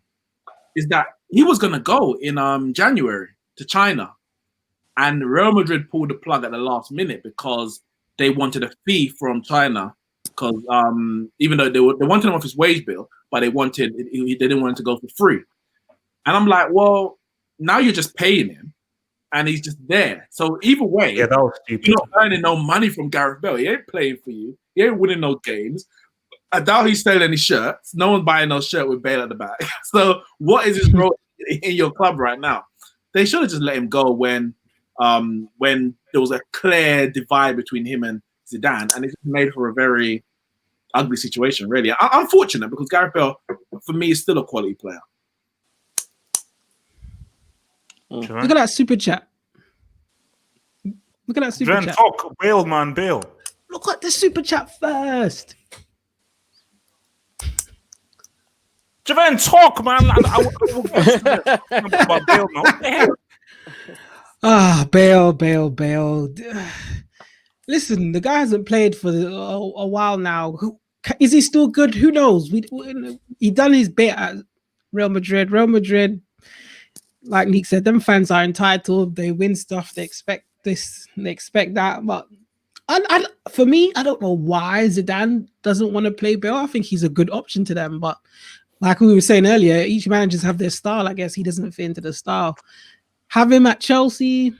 [SPEAKER 2] is that he was going to go in January to China. And Real Madrid pulled the plug at the last minute because they wanted a fee from China. Because even though they wanted him off his wage bill, but they didn't want him to go for free. And I'm like, well, now you're just paying him, and he's just there. So either way,
[SPEAKER 1] that was stupid.
[SPEAKER 2] You're not earning no money from Gareth Bale. He ain't playing for you. He ain't winning no games. I doubt he's selling any shirts. No one's buying no shirt with Bale at the back. So what is his role in your club right now? They should have just let him go when there was a clear divide between him and Zidane, and it just made for a very ugly situation, really. Unfortunate, because Gareth Bale, for me, is still a quality player.
[SPEAKER 3] Look at that super chat. Look at that super chat.
[SPEAKER 1] Talk, Bale, man, Bale.
[SPEAKER 3] Look at the super chat first.
[SPEAKER 1] Javan, talk, man. I will about Bale, man.
[SPEAKER 3] Bale. Listen, the guy hasn't played for a while now. Is he still good? Who knows? He done his bit at Real Madrid. Real Madrid, like Neeks said, them fans are entitled. They win stuff. They expect this. They expect that. But for me, I don't know why Zidane doesn't want to play Bale. I think he's a good option to them. But like we were saying earlier, each managers have their style. I guess he doesn't fit into the style. Have him at Chelsea?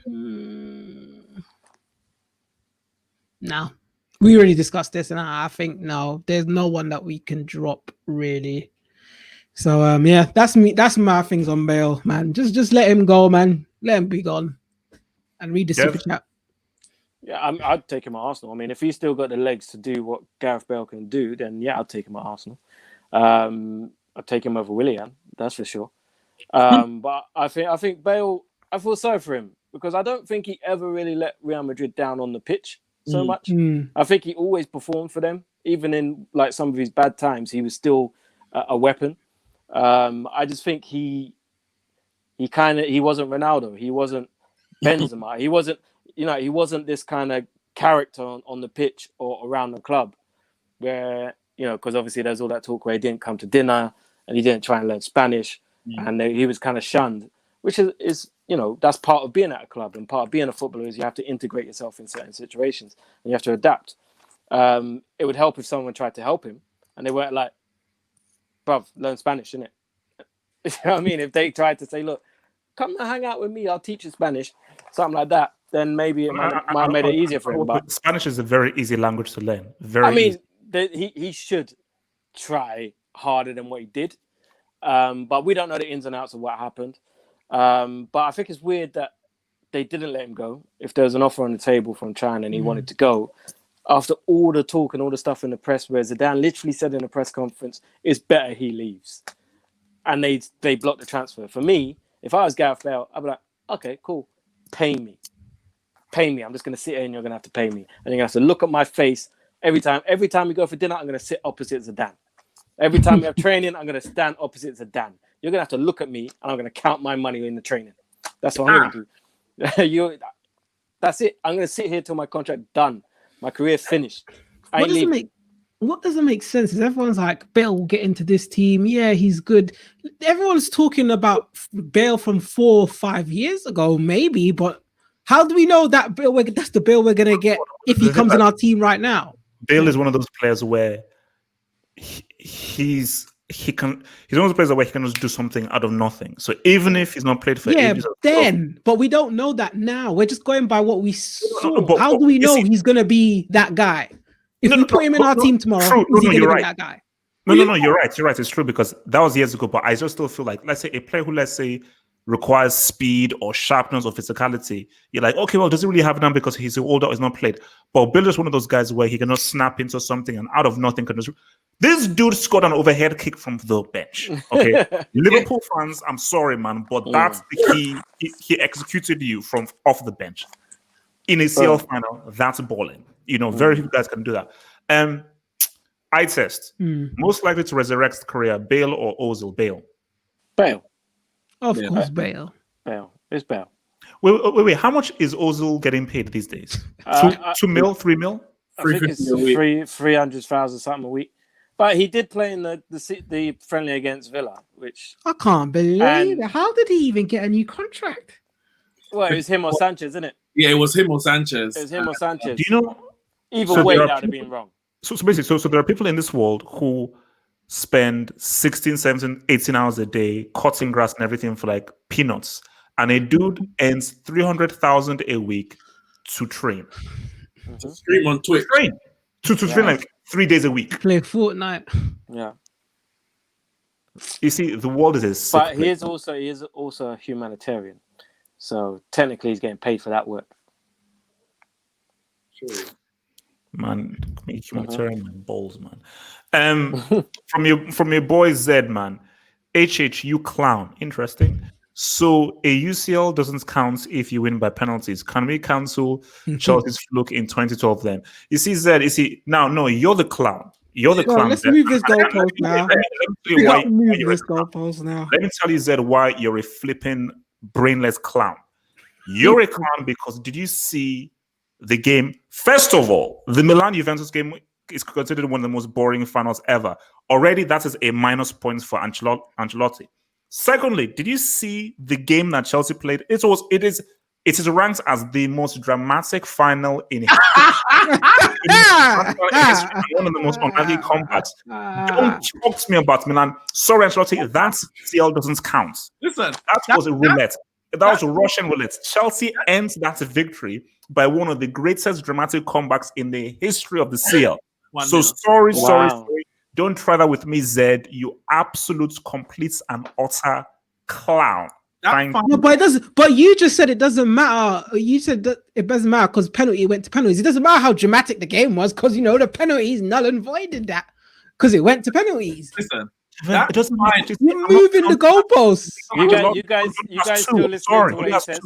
[SPEAKER 3] No. We already discussed this, and I think no, there's no one that we can drop really. So yeah, that's me. That's my things on Bale, man. Just let him go, man. Let him be gone. And read the super chat.
[SPEAKER 4] Yeah, I'd take him at Arsenal. I mean, if he's still got the legs to do what Gareth Bale can do, then yeah, I'd take him at Arsenal. I'd take him over Willian, that's for sure. But I think Bale, I feel sorry for him because I don't think he ever really let Real Madrid down on the pitch so much. I think he always performed for them, even in like some of his bad times. He was still a weapon. I just think he he wasn't Ronaldo. He wasn't Benzema. He wasn't this kind of character on the pitch or around the club where, because obviously there's all that talk where he didn't come to dinner and he didn't try and learn Spanish and he was kind of shunned, which is that's part of being at a club, and part of being a footballer is you have to integrate yourself in certain situations and you have to adapt. It would help if someone tried to help him and they weren't like, bruv, learn Spanish, innit? You know what I mean? If they tried to say, look, come and hang out with me, I'll teach you Spanish, something like that, then maybe it might have made it easier for him. But
[SPEAKER 1] Spanish is a very easy language to learn. Easy.
[SPEAKER 4] He should try harder than what he did. But we don't know the ins and outs of what happened. But I think it's weird that they didn't let him go. If there was an offer on the table from China and he wanted to go, after all the talk and all the stuff in the press where Zidane literally said in a press conference, it's better he leaves. And they blocked the transfer. For me, if I was Gareth Bale, I'd be like, okay, cool. Pay me. I'm just going to sit here and you're going to have to pay me. And you're going to have to look at my face every time. Every time we go for dinner, I'm going to sit opposite Zidane. Every time we have training, I'm going to stand opposite Zidane. You're going to have to look at me and I'm going to count my money in the training. That's what I'm going to do. That's it. I'm going to sit here till my contract done. My career finished.
[SPEAKER 3] What doesn't make sense is everyone's like, Bale will get into this team. Yeah, he's good. Everyone's talking about Bale from 4 or 5 years ago, maybe, but how do we know that that's the Bale we're going to get if he comes in our team right now?
[SPEAKER 1] Bale is one of those players where he's one of those players where he can just do something out of nothing. So even if he's not played for ages,
[SPEAKER 3] but we don't know that now. We're just going by what we saw. How do we know he's going to be that guy? If we put him in our team tomorrow, is he going to be that guy?
[SPEAKER 1] No, you're right. You're right. It's true because that was years ago. But I just still feel like, let's say a player who, requires speed or sharpness or physicality, you're like, okay, well, does he really have that because he's older or he's not played? But Bill is one of those guys where he can just snap into something and out of nothing can just... This dude scored an overhead kick from the bench. Okay, Liverpool fans, I'm sorry, man, but that's the key. He executed you from off the bench in a CL final. That's balling. Very few guys can do that. Eye test. Most likely to resurrect career, Bale or Ozil? Bale.
[SPEAKER 3] Of course, Bale.
[SPEAKER 4] It's Bale.
[SPEAKER 1] Wait. How much is Ozil getting paid these days? 2 mil, 3 mil?
[SPEAKER 4] I think it's 300,000 something a week. But he did play in the friendly against Villa, which
[SPEAKER 3] I can't believe it. How did he even get a new contract?
[SPEAKER 4] Well, it was him or Sanchez, isn't it?
[SPEAKER 2] Yeah, it was him or Sanchez.
[SPEAKER 4] It was him or Sanchez.
[SPEAKER 1] Do you know?
[SPEAKER 4] Either way, that would have been wrong.
[SPEAKER 1] So basically, so there are people in this world who spend 16, 17, 18 hours a day cutting grass and everything for like peanuts. And a dude earns 300,000 a week to train.
[SPEAKER 2] To stream on Twitch.
[SPEAKER 1] To train like 3 days a week.
[SPEAKER 3] Play Fortnite.
[SPEAKER 4] Yeah.
[SPEAKER 1] You see, the world is a sick place.
[SPEAKER 4] He is also a humanitarian. So technically he's getting paid for that work.
[SPEAKER 2] Sure.
[SPEAKER 1] Man, humanitarian balls, man. From your boy Zed, man. HH, you clown. Interesting. So a UCL doesn't count if you win by penalties. Can we cancel Chelsea's fluke in 2012 then? You see, Zed, no, you're the clown. You're the clown.
[SPEAKER 3] Let's move this goalpost now.
[SPEAKER 1] Let me tell you, Zed, why you're a flipping brainless clown. You're a clown because did you see the game? First of all, the Milan-Juventus game is considered one of the most boring finals ever. Already, that is a minus points for Ancelotti. Secondly, did you see the game that Chelsea played? It is ranked as the most dramatic final in history. One of the most unlikely comebacks. Don't talk to me about Milan. Sorry, Ancelotti, that CL doesn't count.
[SPEAKER 2] Listen,
[SPEAKER 1] that was a roulette. That was a Russian roulette. Chelsea ends that victory by one of the greatest dramatic comebacks in the history of the CL. Sorry. Don't try that with me, Zed. You absolute, complete, and utter clown.
[SPEAKER 3] No, but it doesn't. But you just said it doesn't matter. You said that it doesn't matter because penalty went to penalties. It doesn't matter how dramatic the game was because the penalties null and voided that because it went to penalties.
[SPEAKER 2] Listen,
[SPEAKER 1] it doesn't matter.
[SPEAKER 3] You're moving the goalposts.
[SPEAKER 4] You guys still listening to what he says?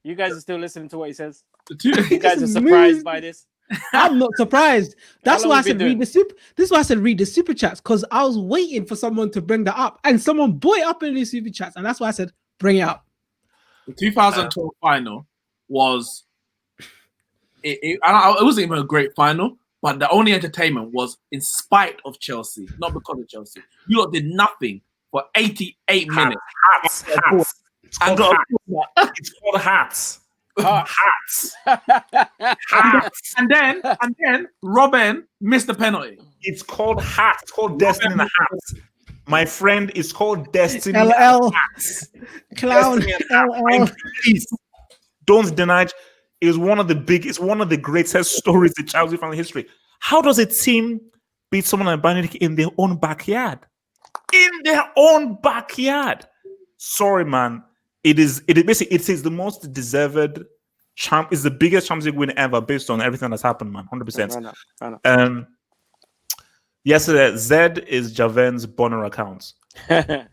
[SPEAKER 4] You guys are still listening to what he says? You guys are surprised by this?
[SPEAKER 3] I'm not surprised. That's why I said read the super. This is why I said read the super chats because I was waiting for someone to bring that up, and someone brought it up in the super chats, and that's why I said Bring it up.
[SPEAKER 2] The 2012 final was it wasn't even a great final, but the only entertainment was in spite of Chelsea, not because of Chelsea. You lot did nothing for 88 minutes.
[SPEAKER 1] Hats. It's called hats. It's called hats. Hats. Hats.
[SPEAKER 2] And then Robin missed the penalty.
[SPEAKER 1] It's called hats. It's called Destiny in the Hats. My friend, it's called Destiny in
[SPEAKER 3] LL.
[SPEAKER 1] the Hats.
[SPEAKER 3] Clown. LL.
[SPEAKER 1] Please don't deny it. It's one of the biggest, one of the greatest stories in Chelsea family history. How does a team beat someone like Bayern Munich in their own backyard? In their own backyard. Sorry, man. It is the most deserved champ. It's the biggest Champions League win ever, based on everything that's happened, man. 100%.
[SPEAKER 4] I know.
[SPEAKER 1] Yesterday, Z is Javen's burner account. And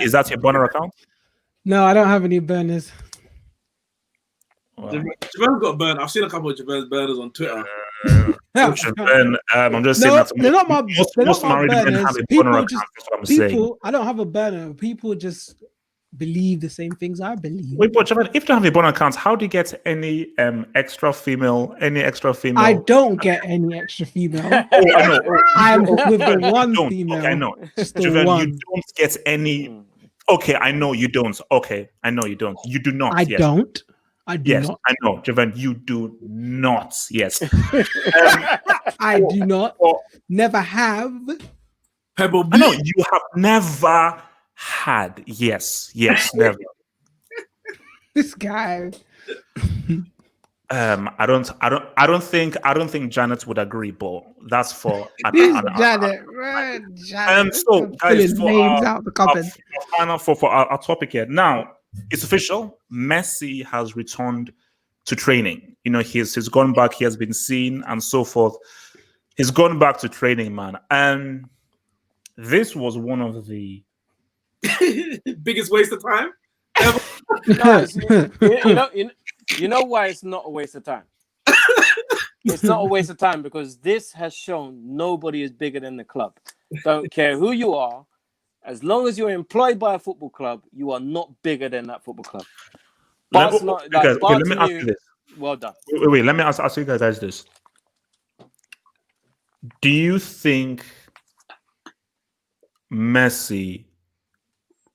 [SPEAKER 1] is that your burner account?
[SPEAKER 3] No, I don't have any burners.
[SPEAKER 1] Wow.
[SPEAKER 2] Javen's got burned. I've seen a couple of Javen's burners on Twitter.
[SPEAKER 1] Javen, I'm just saying that
[SPEAKER 3] they're not my
[SPEAKER 1] most married men
[SPEAKER 3] burners.
[SPEAKER 1] have a burner account. That's what I'm saying.
[SPEAKER 3] I don't have a burner. People just believe the same things I believe.
[SPEAKER 1] Wait, but Javen, if you don't have a burner account, how do you get any extra female?
[SPEAKER 3] I don't get any extra female.
[SPEAKER 1] Oh, I know.
[SPEAKER 3] I'm with the one female.
[SPEAKER 1] Okay, I know.
[SPEAKER 3] Javen,
[SPEAKER 1] you don't get any. Okay, I know you don't. Okay, I know you don't. You do not.
[SPEAKER 3] I don't. I do
[SPEAKER 1] yes,
[SPEAKER 3] not.
[SPEAKER 1] I know, Javen. You do not. Yes.
[SPEAKER 3] I do not. Never have.
[SPEAKER 2] Pebble.
[SPEAKER 1] I know you have never had. Yes, never.
[SPEAKER 3] This guy.
[SPEAKER 1] I don't think Janet would agree, but that's for
[SPEAKER 3] Janet. Janet.
[SPEAKER 1] So guys, for
[SPEAKER 3] names out the cupboard.
[SPEAKER 1] For our topic here now, it's official. Messi has returned to training. You know, he's gone back. He has been seen and so forth. He's gone back to training, man. And this was one of the
[SPEAKER 2] biggest waste of time ever.
[SPEAKER 4] You know why it's not a waste of time? It's not a waste of time because this has shown nobody is bigger than the club. Don't care who you are. As long as you're employed by a football club, you are not bigger than that football club.
[SPEAKER 1] Let me ask you this.
[SPEAKER 4] Well done.
[SPEAKER 1] Wait. Let me ask you guys this. Do you think Messi,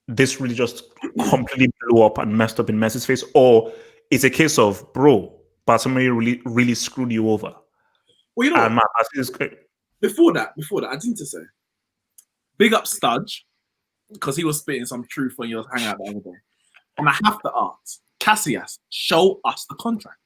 [SPEAKER 1] this really just completely blew up and messed up in Messi's face, or it's a case of, bro, Bartomeu really screwed you over?
[SPEAKER 2] Well, you know,
[SPEAKER 1] and man,
[SPEAKER 2] before that, I didn't say, big up Studge, because he was spitting some truth when you was hanging out the other day. And I have to ask, Casillas, show us the contract.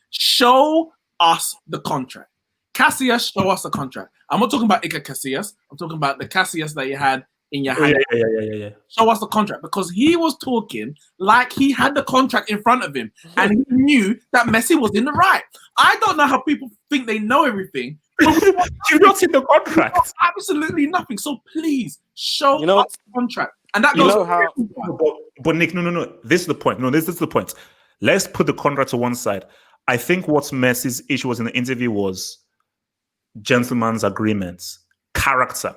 [SPEAKER 2] Show us the contract. Casillas, show us the contract. I'm not talking about Iker Casillas. I'm talking about the Casillas that you had in your hand.
[SPEAKER 1] Yeah.
[SPEAKER 2] Show us the contract, because he was talking like he had the contract in front of him and he knew that Messi was in the right. I don't know how people think they know everything.
[SPEAKER 1] You've not seen the contract.
[SPEAKER 2] Absolutely nothing. So please show us the contract. And that goes.
[SPEAKER 1] But Nick, no. This is the point. No, this is the point. Let's put the contract to one side. I think what Messi's issue was in the interview was gentleman's agreements, character.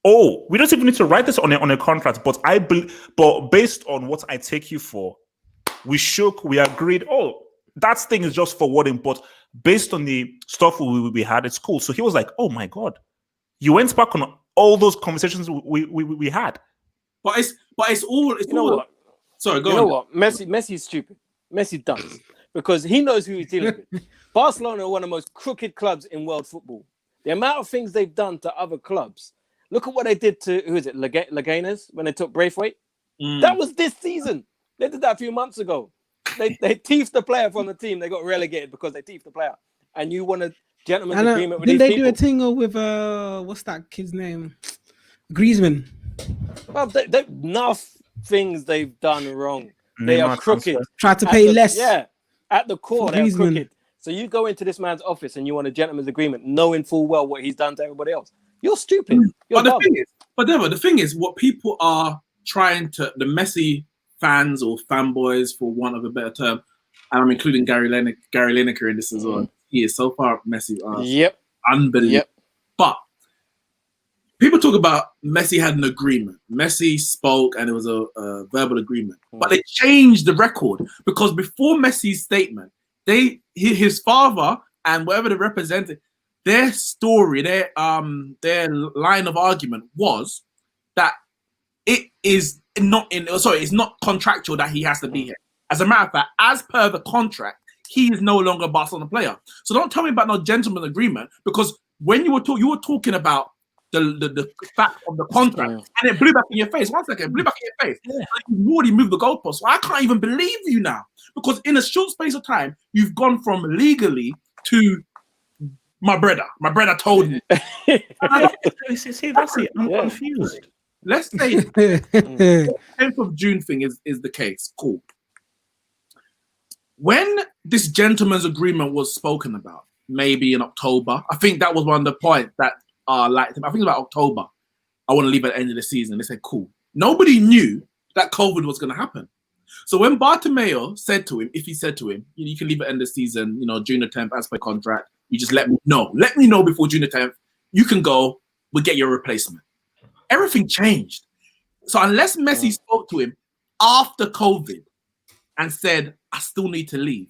[SPEAKER 1] Oh, we don't even need to write this on a contract, but but based on what I take you for, we agreed. Oh, that thing is just forwarding, but based on the stuff we had, it's cool. So he was like, "Oh my god, you went back on all those conversations we had."
[SPEAKER 2] But it's all.
[SPEAKER 4] You know what?
[SPEAKER 2] Sorry, go on.
[SPEAKER 4] You know what? Messi's stupid. Messi dumb because he knows who he's dealing with. Barcelona are one of the most crooked clubs in world football. The amount of things they've done to other clubs. Look at what they did to, who is it, Leganes, when they took Braithwaite? That was this season. They did that a few months ago. They thieved the player from the team. They got relegated because they thieved the player. And you want a gentleman's agreement with these people.
[SPEAKER 3] Didn't they do a thing with, what's that kid's name? Griezmann.
[SPEAKER 4] Well, enough things they've done wrong. They are crooked.
[SPEAKER 3] Tried to pay less.
[SPEAKER 4] Yeah, at the core, they're crooked. So you go into this man's office and you want a gentleman's agreement, knowing full well what he's done to everybody else. You're stupid. You're dumb.
[SPEAKER 2] The thing is, what people are trying to, the Messi fans or fanboys, for want of a better term, and I'm including Gary Lineker in this as well. He is so far Messi.
[SPEAKER 4] Yep.
[SPEAKER 2] Unbelievable.
[SPEAKER 4] Yep.
[SPEAKER 2] But people talk about Messi had an agreement. Messi spoke and it was a verbal agreement. But they changed the record because before Messi's statement, his father and whatever they represented, their story, their line of argument was that it's not contractual that he has to be here. As a matter of fact, as per the contract, he is no longer a Barcelona player. So don't tell me about no gentleman agreement, because when you were talking about the fact of the contract, and it blew back in your face. 1 second, it blew back in your face. Yeah. You already moved the goalpost. So I can't even believe you now, because in a short space of time, you've gone from legally to my brother. My brother told me.
[SPEAKER 1] See, that's it. I'm confused.
[SPEAKER 2] Let's say the 10th of June thing is the case. Cool. When this gentleman's agreement was spoken about, maybe in October, I think that was one of the points that I think about October. I want to leave at the end of the season. They said, cool. Nobody knew that COVID was going to happen. So when Bartomeu said to him, you can leave at the end of the season, June the 10th as per contract, you just let me know. Let me know before June the 10th. You can go. We'll get your replacement. Everything changed. So unless Messi spoke to him after COVID and said, I still need to leave,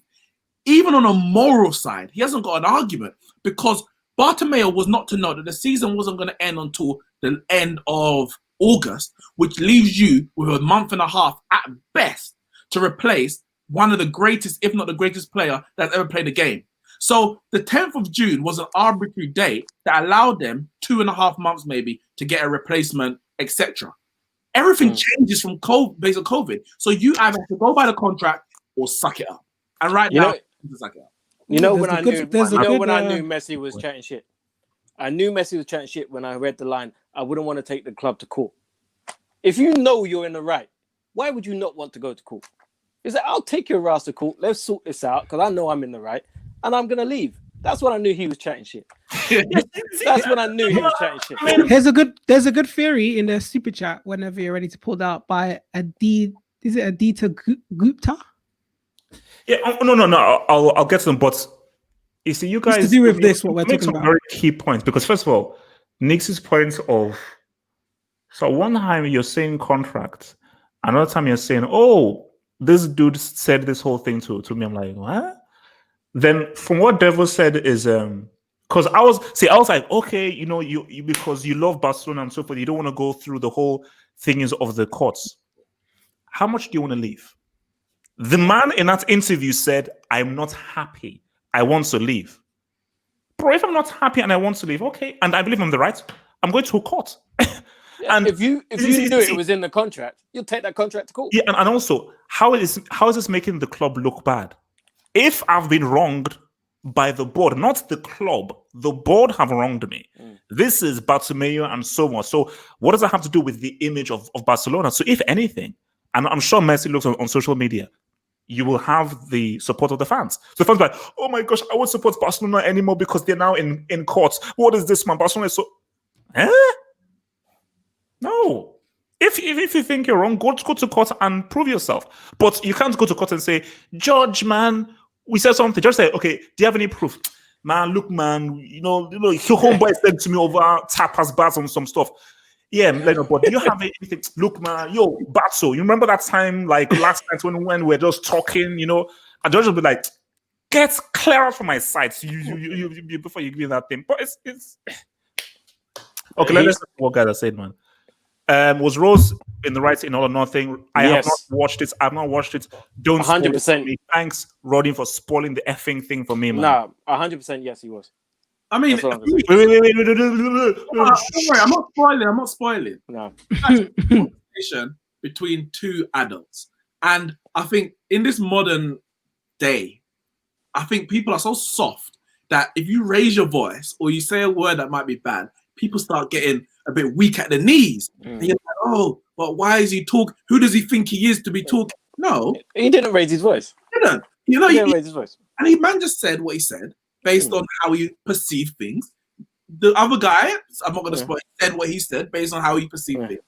[SPEAKER 2] even on a moral side, he hasn't got an argument, because Bartomeu was not to know that the season wasn't going to end until the end of August, which leaves you with a month and a half at best to replace one of the greatest, if not the greatest player that's ever played the game. So the 10th of June was an arbitrary date that allowed them 2.5 months maybe to get a replacement, etc. Everything changes from COVID, based on COVID. So you either have to go by the contract or suck it up. And right now, suck it up.
[SPEAKER 4] When I knew Messi was chatting shit. I knew Messi was chatting shit when I read the line, I wouldn't want to take the club to court. If you know you're in the right, why would you not want to go to court? He's like, I'll take your ass to court. Let's sort this out, because I know I'm in the right, and I'm going to leave. That's when I knew he was chatting shit. That's when I knew he was chatting shit.
[SPEAKER 3] There's a good theory in the super chat whenever you're ready to pull that out by Adita Gupta?
[SPEAKER 1] Yeah, no. I'll get to them, but you see, you guys
[SPEAKER 3] to do with this, what we're talking about.
[SPEAKER 1] Very key points, because first of all, Neeks' point of, so one time you're saying contract, another time you're saying, oh, this dude said this whole thing to me. I'm like, what? Then from what Devo said is because I was like, okay, you because you love Barcelona and so forth, you don't want to go through the whole things of the courts. How much do you want to leave? The man in that interview said, I'm not happy. I want to leave. Bro, if I'm not happy and I want to leave, okay, and I believe I'm the right, I'm going to a court.
[SPEAKER 4] And if you knew it was in the contract, you'll take that contract to court.
[SPEAKER 1] Yeah, and also, how is this making the club look bad? If I've been wronged by the board, not the club, the board have wronged me. This is Bartomeu and so on. So what does that have to do with the image of Barcelona? So if anything, and I'm sure Messi looks on social media, you will have the support of the fans. So the fans are like, oh my gosh, I won't support Barcelona anymore because they're now in court. What is this, man? Barcelona is so... No. If you think you're wrong, go to court and prove yourself. But you can't go to court and say, Judge, man, we said something. Just say, okay, do you have any proof? Man, look, man, your homeboy said to me over tapas bars on some stuff. Yeah, but do you have anything? Look, man, yo, Batso, you remember that time, like last night when we were just talking, and Judge will be like, get clear out from my sight you before you give me that thing. But it's okay. Let's see what guy that said, man. Was Rose in the right in All or Nothing? I have not watched it. I've not watched it. Don't
[SPEAKER 4] 100%.
[SPEAKER 1] Thanks, Rodin, for spoiling the effing thing for me, man.
[SPEAKER 4] No, 100% yes, he was.
[SPEAKER 2] I mean,
[SPEAKER 1] wait.
[SPEAKER 2] Don't worry, I'm not spoiling.
[SPEAKER 4] No.
[SPEAKER 2] That's a conversation between two adults. And I think in this modern day, I think people are so soft that if you raise your voice or you say a word that might be bad, people start getting a bit weak at the knees. And you're like, oh, but why is he talking? Who does he think he is to be talking? No.
[SPEAKER 4] He didn't raise his voice.
[SPEAKER 2] He didn't.
[SPEAKER 4] He didn't raise his voice.
[SPEAKER 2] And he just said what he said based on how he perceived things. The other guy, I'm not going to spoil, said what he said based on how he perceived it.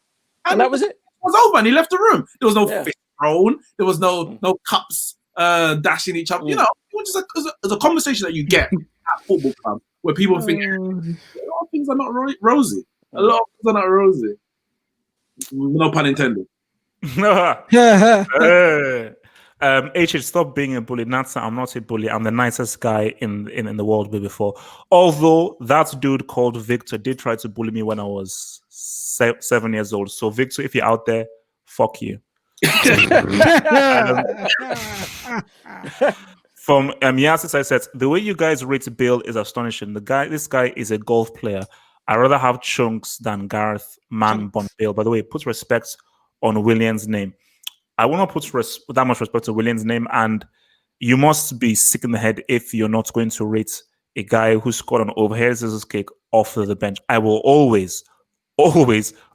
[SPEAKER 4] And that was it.
[SPEAKER 2] It was over and he left the room. There was no fist thrown. There was no cups dashing each other. It was just a conversation that you get at football club where people think a lot of things are not rosy. A lot of us are not rosy. No pun intended.
[SPEAKER 1] Stop being a bully. Natsa, I'm not a bully. I'm the nicest guy in the world before. Although that dude called Victor did try to bully me when I was 7 years old. So Victor, if you're out there, fuck you. From Yasis, I said, the way you guys rate Bill is astonishing. This guy is a golf player. I'd rather have Chunks than Gareth Bon Bill. By the way, put respect on William's name. I will not put that much respect to William's name, and you must be sick in the head if you're not going to rate a guy who scored an overhead scissors kick off the bench. I will always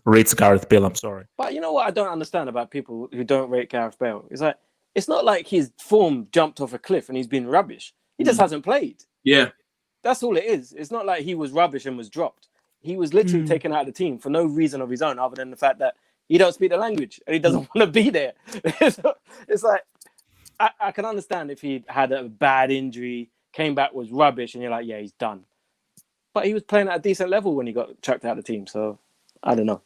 [SPEAKER 1] rate Gareth Bale. I'm sorry.
[SPEAKER 4] But you know what I don't understand about people who don't rate Gareth Bale? It's like, it's not like his form jumped off a cliff and he's been rubbish. He just hasn't played.
[SPEAKER 2] Yeah.
[SPEAKER 4] That's all it is. It's not like he was rubbish and was dropped. He was literally taken out of the team for no reason of his own other than the fact that he don't speak the language and he doesn't want to be there. It's like, I can understand if he had a bad injury, came back, was rubbish, and you're like, yeah, he's done. But he was playing at a decent level when he got chucked out of the team. So, I don't know.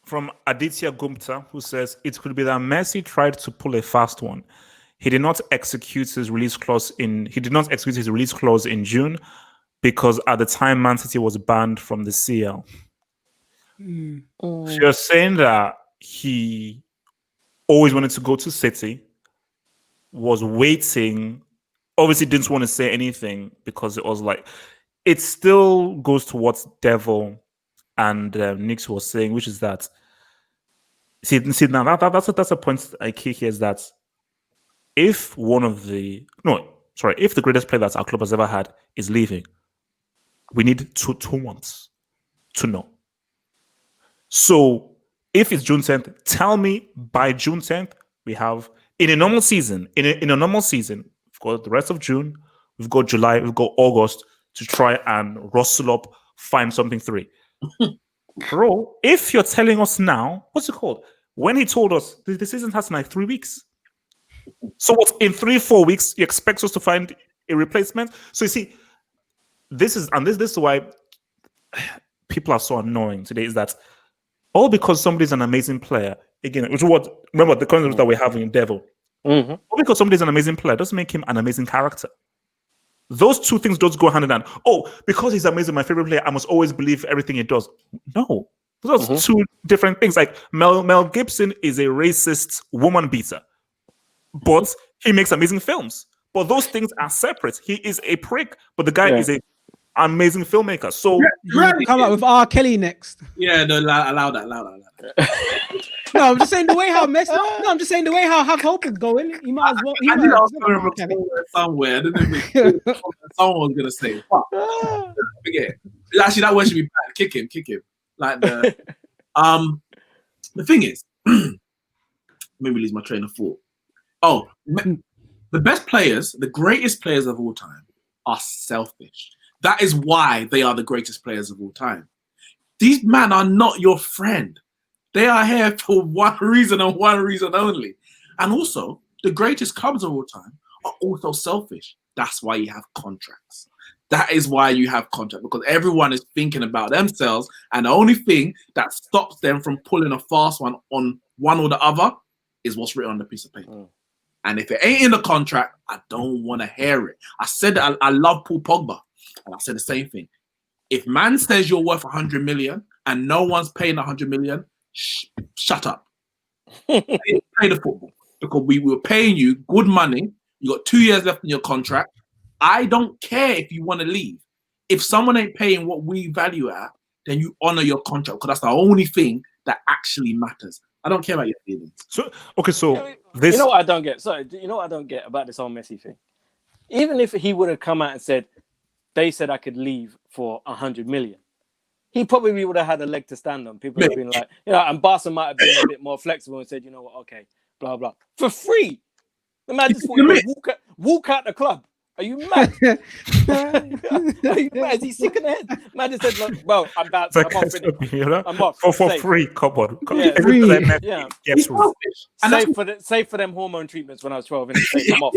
[SPEAKER 1] From Aditya Gupta, who says, it could be that Messi tried to pull a fast one. He did not execute his release clause in June because at the time Man City was banned from the CL. So you're saying that he always wanted to go to City, was waiting, obviously didn't want to say anything because it was like, it still goes to what Devo and Neeks was saying, which is that, see now that's a point I key here, is that if the greatest player that our club has ever had is leaving, we need 2 months to know. So if it's June 10th, tell me by June 10th we have, in a normal season, we've got the rest of June, we've got July, we've got August to try and rustle up, find something 3. Bro, if you're telling us now, what's it called? When he told us the season has like 3 weeks. So what, in 3-4 weeks, you expect us to find a replacement? So you see, this is why people are so annoying today, is that all because somebody's an amazing player, again, which is what, remember the concept that we're having in Devil. All because somebody's an amazing player doesn't make him an amazing character. Those two things don't go hand in hand. Oh, because he's amazing, my favorite player, I must always believe everything he does. No. Those are 2 different things. Like Mel Gibson is a racist woman beater, but he makes amazing films. But those things are separate. He is a prick, but the guy is an amazing filmmaker. So
[SPEAKER 3] come up with R. Kelly next.
[SPEAKER 2] Yeah, no, allow that.
[SPEAKER 3] No, I'm just saying the way how Messi. No, I'm just saying the way how Have Hope is going. He might as well.
[SPEAKER 2] I knew I was going to somewhere. I didn't even someone was going to say. Fuck. Forget. Actually, that word should be bad. Kick him. Like the thing is, maybe lose my train of thought. Oh, the best players, the greatest players of all time, are selfish. That is why they are the greatest players of all time. These men are not your friend. They are here for one reason and one reason only. And also, the greatest clubs of all time are also selfish. That's why you have contracts. That is why you have contracts, because everyone is thinking about themselves, and the only thing that stops them from pulling a fast one on one or the other is what's written on the piece of paper. And if it ain't in the contract, I don't want to hear it. I said that I love Paul Pogba, and I said the same thing. If man says you're worth 100 million and no one's paying 100 million, shut up. Play the football, because we were paying you good money. You got 2 years left in your contract. I don't care if you want to leave. If someone ain't paying what we value at, then you honor your contract, because that's the only thing that actually matters. I don't care about your feelings.
[SPEAKER 1] So
[SPEAKER 4] you know what I don't get? Sorry, you know what I don't get about this whole Messi thing? Even if he would have come out and said, they said I could leave for 100 million, he probably would have had a leg to stand on. People would have been like, and Barca might have been a bit more flexible and said, you know what, okay, blah, blah. For free. The man just thought he would walk out the club. Are you mad? Are you mad? Is he sick in the head? Man just said, look, bro, I'm off. I'm off.
[SPEAKER 1] For free, come on.
[SPEAKER 4] Save for them hormone treatments when I was 12. I'm off.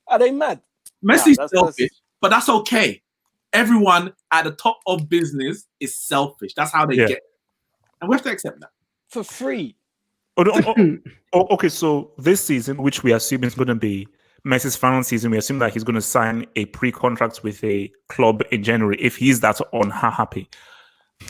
[SPEAKER 4] Are they mad?
[SPEAKER 2] Messi's selfish, but that's okay. everyone at the top of business is selfish. That's how they get. And we have to accept that.
[SPEAKER 4] For free.
[SPEAKER 1] Okay, so this season, which we assume is going to be Messi's final season, we assume that he's going to sign a pre-contract with a club in January if he's that unhappy.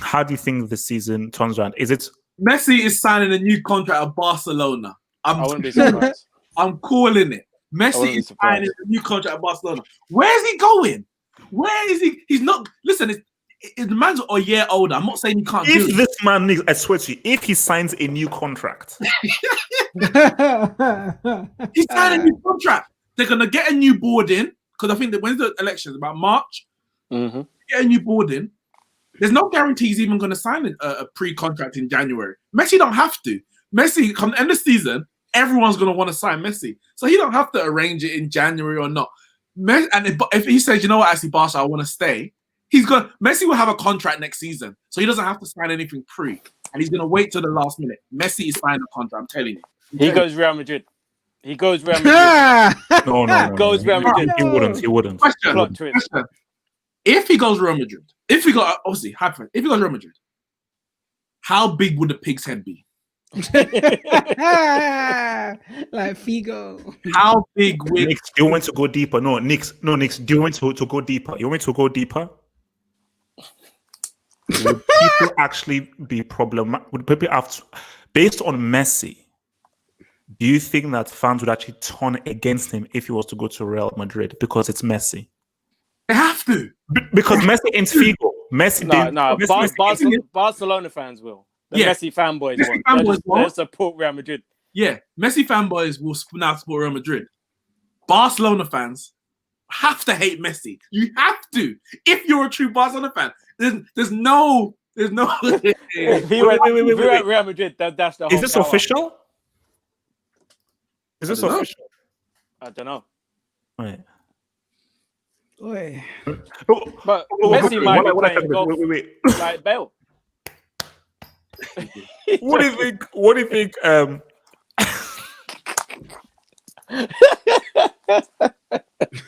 [SPEAKER 1] How do you think the season turns around? Is it
[SPEAKER 2] Messi is signing a new contract at Barcelona?
[SPEAKER 4] I wouldn't be surprised.
[SPEAKER 2] I'm calling it. Messi is signing a new contract at Barcelona. Where is he going? Where is he? He's not. Listen, the man's a year older. I'm not saying he can't do it.
[SPEAKER 1] If this man needs, I swear to you, if he signs a new contract.
[SPEAKER 2] He's signing a new contract. They're going to get a new board in, because I think that when's the elections? About March?
[SPEAKER 4] Mm-hmm.
[SPEAKER 2] Get a new board in. There's no guarantee he's even going to sign a pre-contract in January. Messi don't have to. Messi, come end of season, everyone's going to want to sign Messi. So he don't have to arrange it in January or not. And if he says, you know what, actually, Barca, I want to stay, Messi will have a contract next season. So he doesn't have to sign anything pre. And he's going to wait till the last minute. Messi is signing a contract, I'm telling you.
[SPEAKER 4] He goes Real Madrid. He goes Real Madrid.
[SPEAKER 1] No.
[SPEAKER 4] Goes Real Madrid.
[SPEAKER 1] He wouldn't.
[SPEAKER 2] Question. If he goes Real Madrid, if he goes Real Madrid, how big would the pig's head be?
[SPEAKER 3] Like Figo.
[SPEAKER 2] How big would
[SPEAKER 1] Neeks, do you want to go deeper? No, Neeks, do you want to go deeper? You want me to go deeper? Would people actually be problematic? Would people have to, based on Messi, do you think that fans would actually turn against him if he was to go to Real Madrid because it's Messi?
[SPEAKER 2] They have to.
[SPEAKER 1] Because Messi ain't Figo.
[SPEAKER 4] Barcelona fans will. The Messi fanboys won't. They'll support Real Madrid.
[SPEAKER 2] Yeah, Messi fanboys will now support Real Madrid. Barcelona fans have to hate Messi. You have to. If you're a true Barcelona fan, there's no.
[SPEAKER 4] If he went Real Madrid, that's the whole.
[SPEAKER 1] Is this official? Is this official?
[SPEAKER 4] I don't know.
[SPEAKER 1] Right.
[SPEAKER 4] But Messi might be playing golf like Bale.
[SPEAKER 1] What do you think?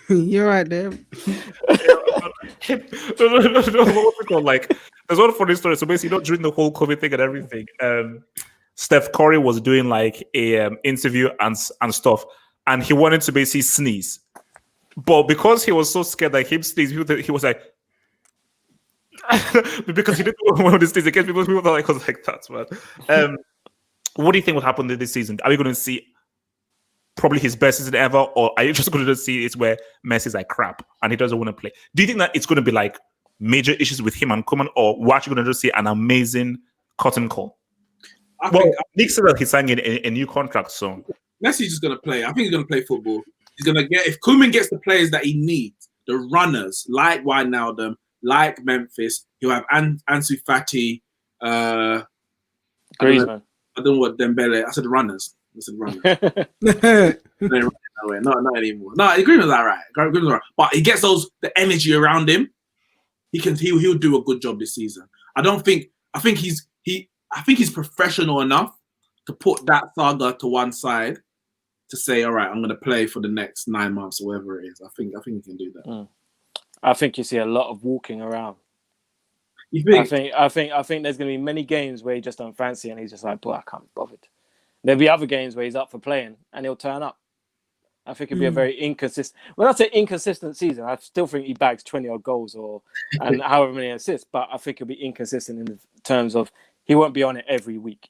[SPEAKER 3] You're right there.
[SPEAKER 1] What's it called? Like, there's one funny story. So basically, during the whole COVID thing and everything, Steph Curry was doing like a interview and stuff, and he wanted to basically sneeze, but because he was so scared that him sneeze, he was like. Because he didn't want to sneeze against people were like, I was like, that's man. What do you think will happen this season? Are we going to see probably his best season ever, or are you just going to see it where Messi's like crap and he doesn't want to play? Do you think that it's going to be like major issues with him and Koeman, or we're actually going to just see an amazing cotton call? Nick said that he's signing a new contract, so
[SPEAKER 2] Messi's just going to play. I think he's going to play football. He's going to get, if Koeman gets the players that he needs, the runners like Wijnaldum, like Memphis, he'll have Ansu Fati,
[SPEAKER 4] Griezmann.
[SPEAKER 2] I don't know what Dembele. I said runners. Not anymore. No, Griezmann's alright. But he gets the energy around him. He'll do a good job this season. I think he's professional enough to put that saga to one side to say, all right, I'm going to play for the next 9 months or whatever it is. I think he can do that.
[SPEAKER 4] I think you see a lot of walking around.
[SPEAKER 2] You think?
[SPEAKER 4] I think there's going to be many games where he just don't fancy and he's just like, boy, I can't be bothered. There'll be other games where he's up for playing and he'll turn up. I think it'll be a very inconsistent. When I say inconsistent season, I still think he bags 20-odd goals and however many assists, but I think he'll be inconsistent in terms of he won't be on it every week.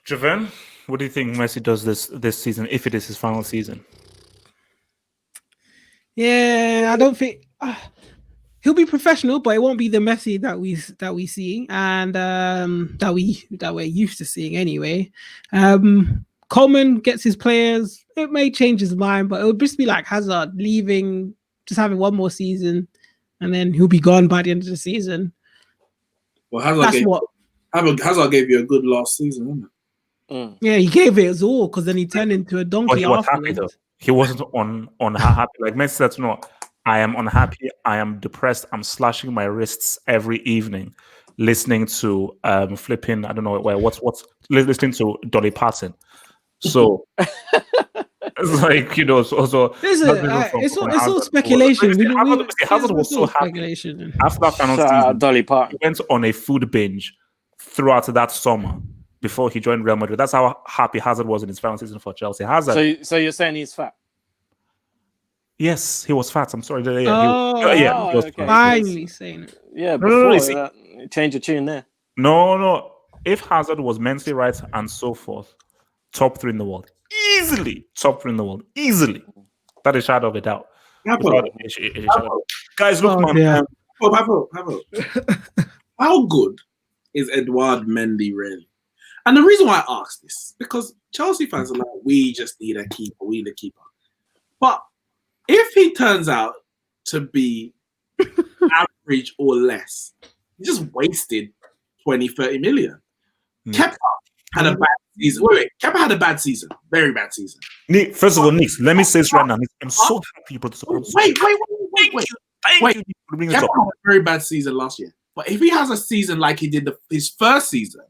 [SPEAKER 1] Javan, what do you think Messi does this season if it is his final season?
[SPEAKER 3] Yeah, I don't think he'll be professional, but it won't be the Messi that we see and that we're used to seeing anyway. Coleman gets his players. It may change his mind, but it would just be like Hazard leaving, just having one more season, and then he'll be gone by the end of the season.
[SPEAKER 2] Well, Hazard gave you a good last season, isn't it?
[SPEAKER 3] Yeah, he gave it his all because then he turned into a donkey afterwards.
[SPEAKER 1] He wasn't unhappy. Like Messi said, no, I am unhappy. I am depressed. I'm slashing my wrists every evening, listening to flipping. I don't know what's listening to Dolly Parton. So It's like, so
[SPEAKER 3] it's all speculation.
[SPEAKER 1] Hazard was so happy after that final season.
[SPEAKER 4] Dolly Parton.
[SPEAKER 1] He went on a food binge throughout that summer before he joined Real Madrid. That's how happy Hazard was in his final season for Chelsea. Hazard.
[SPEAKER 4] So you're saying he's fat?
[SPEAKER 1] Yes, he was fat. I'm sorry.
[SPEAKER 3] He
[SPEAKER 1] was
[SPEAKER 3] okay. Finally saying it.
[SPEAKER 4] Yeah, before change your tune there.
[SPEAKER 1] No. If Hazard was mentally right and so forth, top 3 in the world. Easily. Top 3 in the world. Easily. That is a shadow of a doubt. Guys, look, man.
[SPEAKER 2] How good is Edouard Mendy really? And the reason why I ask this, because Chelsea fans are like, we just need a keeper. We need a keeper. But if he turns out to be average or less, he just wasted 20, 30 million. Kepa had a bad season. Wait. Kepa had a bad season. Very bad season.
[SPEAKER 1] First of all, Neeks, let me say this right now. I'm so happy you brought this up.
[SPEAKER 2] Wait. Kepa had a very bad season last year. But if he has a season like he did his first season,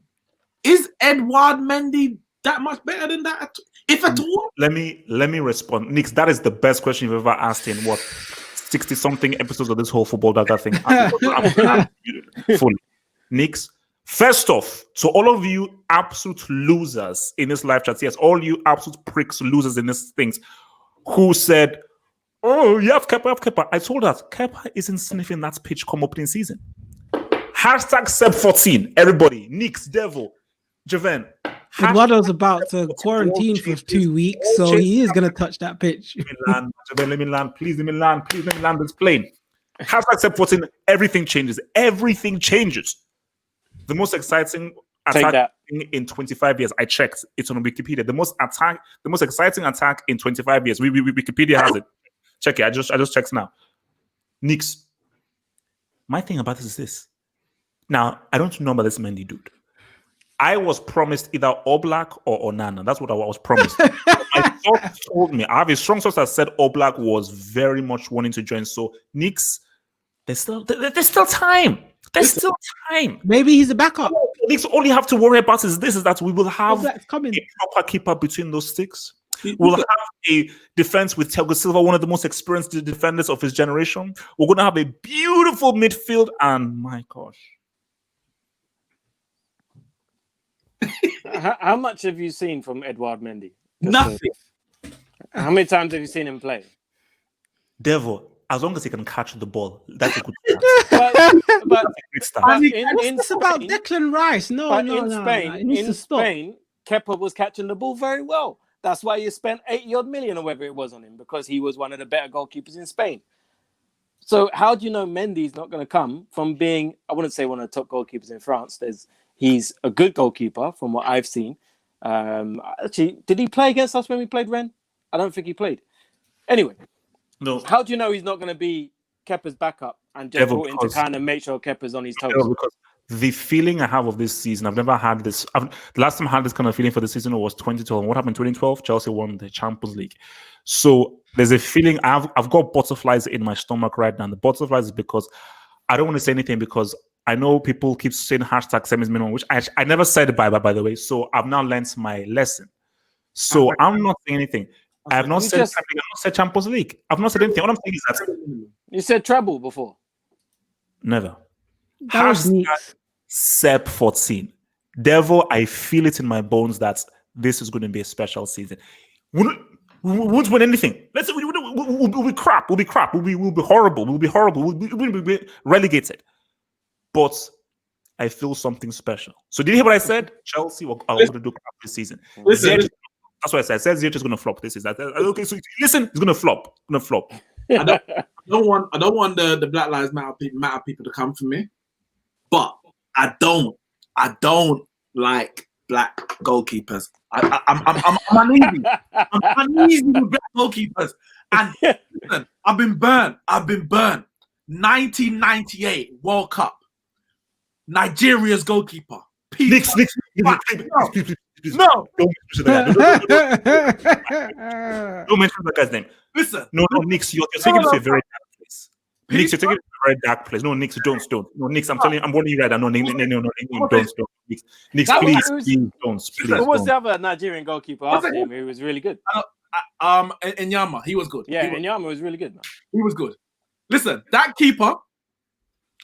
[SPEAKER 2] is Edouard Mendy that much better than that? If at all?
[SPEAKER 1] Let me respond. Neeks, that is the best question you've ever asked in 60-something episodes of this whole football data thing. Fully. Neeks, first off, to all of you absolute losers in this live chat, yes, all you absolute pricks, losers in these things, who said, oh, you have Kepa. I told us, Kepa isn't sniffing that pitch come opening season. Hashtag Seb14. Everybody. Neeks, Devo, Javen.
[SPEAKER 3] Eduardo's about to quarantine for 2 weeks, so he is going to touch that pitch.
[SPEAKER 1] Let me land. Please let me land this plane. Hashtag Seb14. Everything changes. The most exciting attack in 25 years. I checked. It's on Wikipedia. The most exciting attack in 25 years. Wikipedia has it. Check it. I just checked now. Neeks. My thing about this is this. Now, I don't know about this Mendy dude. I was promised either Oblak or Onana. That's what I was promised. My source told me. I have a strong source that said Oblak was very much wanting to join. So, Neeks, there's still time. There's still time.
[SPEAKER 3] Maybe he's a backup.
[SPEAKER 1] Neeks, all you have to worry about is that we will have a proper keeper between those sticks. We'll have a defense with Thiago Silva, one of the most experienced defenders of his generation. We're going to have a beautiful midfield, and my gosh.
[SPEAKER 4] How much have you seen from Edouard Mendy?
[SPEAKER 2] Nothing.
[SPEAKER 4] How many times have you seen him play?
[SPEAKER 1] Devo, as long as he can catch the ball, that's a good
[SPEAKER 4] start.
[SPEAKER 3] It's about Declan Rice.
[SPEAKER 4] In Spain, Kepa was catching the ball very well. That's why you spent 80-odd million or whatever it was on him, because he was one of the better goalkeepers in Spain. So how do you know Mendy's not going to come from being, I wouldn't say one of the top goalkeepers in France. He's a good goalkeeper from what I've seen. Actually, did he play against us when we played Rennes? I don't think he played. Anyway,
[SPEAKER 1] no.
[SPEAKER 4] How do you know he's not going to be Kepa's backup and just brought in to kind of make sure Kepa's on his toes?
[SPEAKER 1] Because the feeling I have of this season, I've never had this. The last time I had this kind of feeling for the season was 2012. And what happened in 2012? Chelsea won the Champions League. So there's a feeling I've got butterflies in my stomach right now. And the butterflies is because I don't want to say anything because I know people keep saying hashtag semis minimum, which I never said by the way. So I've now learned my lesson. So I'm not saying anything. I have not said Champions League. I've not said anything. What I'm saying is that
[SPEAKER 4] you said treble before.
[SPEAKER 1] Never. Hashtag Seb14. Devo, I feel it in my bones that this is going to be a special season. We won't win anything. We'll be crap. We'll be crap. We'll be horrible. We'll be horrible. We'll be relegated. But I feel something special. So did you hear what I said? Chelsea are going to do crap this season. Listen. That's what I said. I said Ziyech is going to flop this season. Okay, so listen, it's going to flop.
[SPEAKER 2] I don't want the Black Lives Matter people to come for me, but I don't like black goalkeepers. I'm uneasy. I'm uneasy with black goalkeepers. And listen, I've been burned. 1998 World Cup. Nigeria's goalkeeper.
[SPEAKER 1] Neeks.
[SPEAKER 2] No.
[SPEAKER 1] Don't mention that guy's name.
[SPEAKER 2] Listen.
[SPEAKER 1] No, Neeks, you're taking it to a very dark place. Neeks, you're taking it to a very dark place. No, Neeks, don't. No, Neeks, I'm telling you, I'm warning you right now. No, don't. Neeks, please, don't.
[SPEAKER 4] Who was the other Nigerian goalkeeper after him who was really good?
[SPEAKER 2] Enyama, he was good.
[SPEAKER 4] Yeah, Enyama was really good, man.
[SPEAKER 2] He was good. Listen, that keeper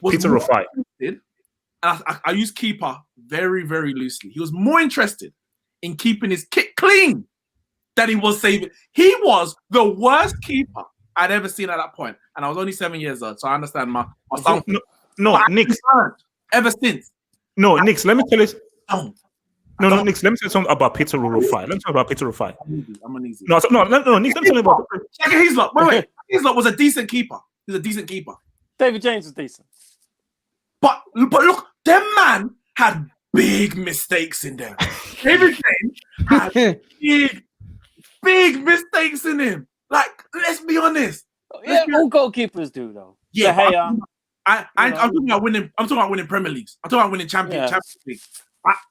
[SPEAKER 2] was
[SPEAKER 1] Peter Rafai.
[SPEAKER 2] I use keeper very, very loosely. He was more interested in keeping his kick clean than he was saving. He was the worst keeper I'd ever seen at that point, and I was only 7 years old, so I understand my son.
[SPEAKER 1] No, Neeks.
[SPEAKER 2] Ever since.
[SPEAKER 1] No, Neeks. Let me tell you.
[SPEAKER 2] No,
[SPEAKER 1] Neeks. Let me tell you something about Peter Rafai. Let me tell you about Peter Rafai.
[SPEAKER 2] I'm uneasy.
[SPEAKER 1] No, Neeks. Let me tell you about.
[SPEAKER 2] Heaslop. Wait. Heaslop was a decent keeper. He's a decent keeper.
[SPEAKER 4] David James was decent.
[SPEAKER 2] But look, them man had big mistakes in them. David James had big mistakes in him. Like, let's be honest.
[SPEAKER 4] Yeah, all goalkeepers do though.
[SPEAKER 2] Yeah,
[SPEAKER 4] I'm
[SPEAKER 2] talking about winning. I'm talking about winning Premier Leagues. I'm talking about winning Champions League.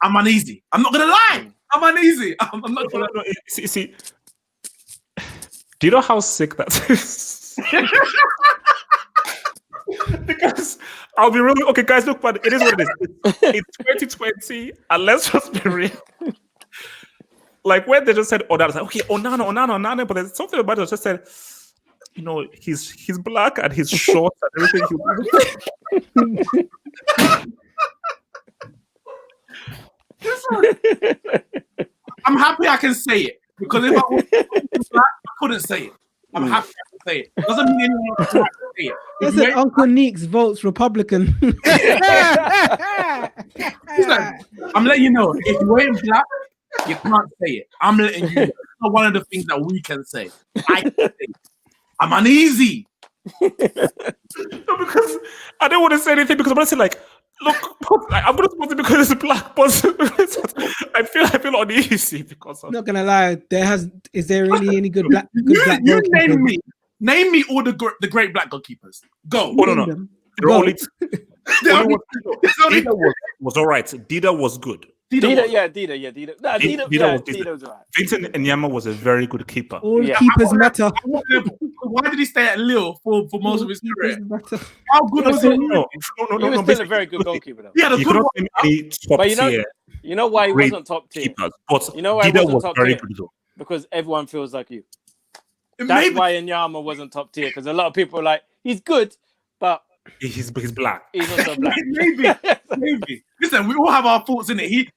[SPEAKER 2] I'm uneasy. I'm not gonna lie. I'm uneasy. I'm not gonna.
[SPEAKER 1] No, see, do you know how sick that is? Because I'll be really okay, guys. Look, but it is what it is. It's 2020, and let's just be real. Like when they just said Onana, like, okay, Onana, but there's something about it that just said, you know, he's black and he's short and everything.
[SPEAKER 2] I'm happy I can say it because if I was black, I couldn't say it. I'm happy I can say it. Doesn't mean anyone else can say it.
[SPEAKER 3] Listen, Uncle Neeks votes Republican.
[SPEAKER 2] He's like, I'm letting you know, if you ain't black, you can't say it. I'm letting you know. It's not one of the things that we can say. I can say it. I'm uneasy.
[SPEAKER 1] No, because I don't want to say anything because I'm going to say like, look, I'm going to support it because it's black, but I feel uneasy because
[SPEAKER 3] I'm not gonna lie. Is there really any good black?
[SPEAKER 2] You name me all the great black goalkeepers. Go.
[SPEAKER 1] Oh, no. Dida was all right. Dida was good.
[SPEAKER 4] Dida.
[SPEAKER 1] Dida was right. Vincent Enyama was a very good keeper.
[SPEAKER 3] All keepers matter.
[SPEAKER 2] Why did he stay at Lille for most of his career? How good was he?
[SPEAKER 4] No, he was still a very good goalkeeper. Though.
[SPEAKER 2] Yeah,
[SPEAKER 1] you cannot name any top tier.
[SPEAKER 4] You know why he wasn't top tier?
[SPEAKER 1] Keepers, but
[SPEAKER 4] you know why he wasn't top
[SPEAKER 1] very
[SPEAKER 4] tier?
[SPEAKER 1] good though.
[SPEAKER 4] Because everyone feels like you. That's why Enyama wasn't top tier. Because a lot of people are like, he's good, but
[SPEAKER 1] he's black.
[SPEAKER 4] He's also black.
[SPEAKER 2] Maybe. Listen, we all have our thoughts in it. He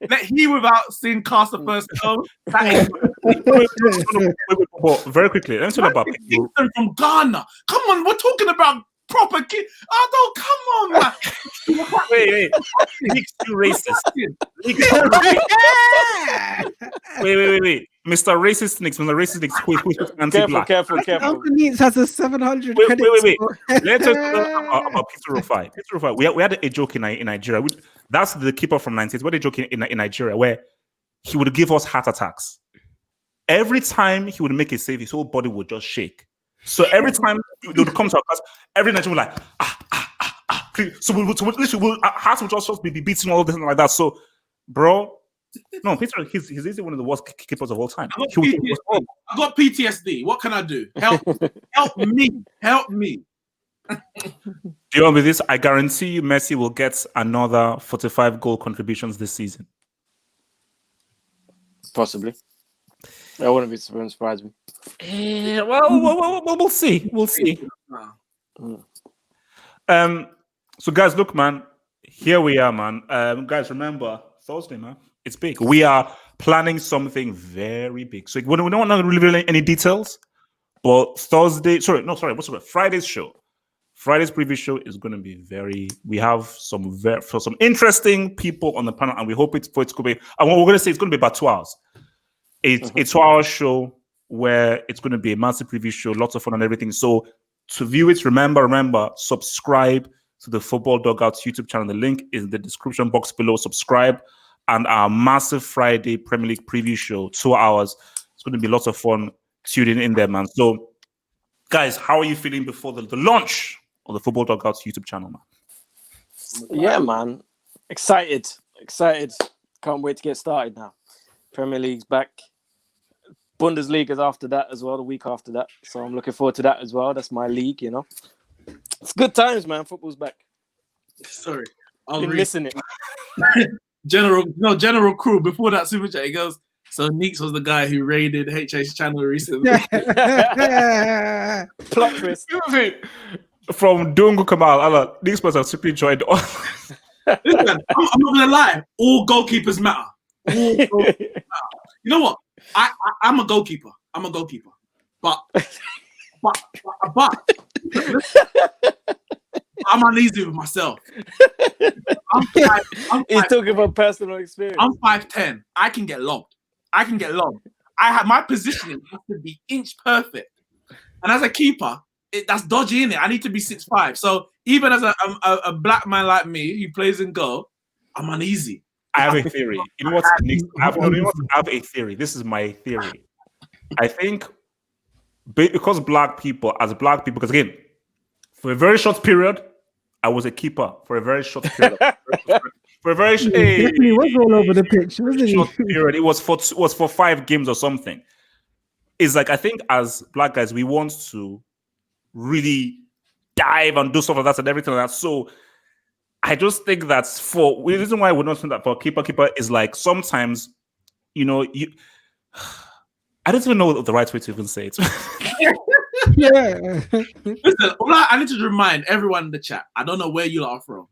[SPEAKER 2] without seeing cast the first stone.
[SPEAKER 1] Very quickly, let's talk about
[SPEAKER 2] Kingston from Ghana. Come on, we're talking about proper kid. Oh no, come on, man.
[SPEAKER 1] Wait. Neeks, you racist. Wait. Mr. Racist Neeks, who's anti-black.
[SPEAKER 4] Careful.
[SPEAKER 3] Uncle Neeks has a 700
[SPEAKER 1] Wait.
[SPEAKER 3] credit score.
[SPEAKER 1] Let's talk about Peter Rafai. We had a joke in Nigeria. That's the keeper from 90s. We had a joke in Nigeria where he would give us heart attacks. Every time he would make a save, his whole body would just shake. So every time they would come to our class, every Nigerian would like, So our hearts would just be beating all this and like that. So, bro, no, Peter, he's easily one of the worst keepers of all time.
[SPEAKER 2] I got PTSD. What can I do? Help me.
[SPEAKER 1] Do you want with this? I guarantee you Messi will get another 45 goal contributions this season.
[SPEAKER 4] Possibly. That wouldn't surprise me.
[SPEAKER 1] Well, we'll see. So guys, look, man, here we are, man. Guys, remember Thursday, man. It's big. We are planning something very big. So we don't want to reveal any details, but Friday's show. Friday's preview show is going to be we have some interesting people on the panel, and we hope it could be. And what we're going to say, it's going to be about 2 hours. It's a 2-hour show where it's going to be a massive preview show, lots of fun and everything. So to view it, remember, subscribe to the Football Dugout YouTube channel. The link is in the description box below. Subscribe. And our massive Friday Premier League preview show, 2 hours. It's going to be lots of fun tuning in there, man. So, guys, how are you feeling before the launch of the Football Dugout YouTube channel, man?
[SPEAKER 4] Yeah, man. Excited. Can't wait to get started now. Premier League's back. Bundesliga's after that as well, the week after that. So I'm looking forward to that as well. That's my league, you know. It's good times, man. Football's back.
[SPEAKER 2] Sorry.
[SPEAKER 4] I've been missing it.
[SPEAKER 2] General Crew, before that super chat, he goes, So Neeks was the guy who raided HH channel recently.
[SPEAKER 4] Plot twist.
[SPEAKER 1] From Dungu Kamal, Neeks must have simply joined.
[SPEAKER 2] Listen, I'm not gonna lie. All goalkeepers matter. All goalkeepers matter. You know what? I'm a goalkeeper. But I'm uneasy with myself.
[SPEAKER 4] He's talking about personal experience.
[SPEAKER 2] I'm 5'10". I can get lobbed. I have my positioning has to be inch perfect. And as a keeper, that's dodgy, innit? I need to be 6'5". So even as a black man like me who plays in goal, I'm uneasy.
[SPEAKER 1] I have a theory. You know what? I have a theory. This is my theory. I think because because again, for a very short period, I was a keeper for a very short period. For a very
[SPEAKER 3] he was all over the pitch, wasn't
[SPEAKER 1] short
[SPEAKER 3] he?
[SPEAKER 1] period. It was for 5 games or something. It's like I think as black guys, we want to really dive and do stuff like that and everything like that. So I just think that's the reason why we're not saying that for keeper is like sometimes, you know, I don't even know the right way to even say it.
[SPEAKER 3] Yeah.
[SPEAKER 2] Listen, I need to remind everyone in the chat. I don't know where you are from,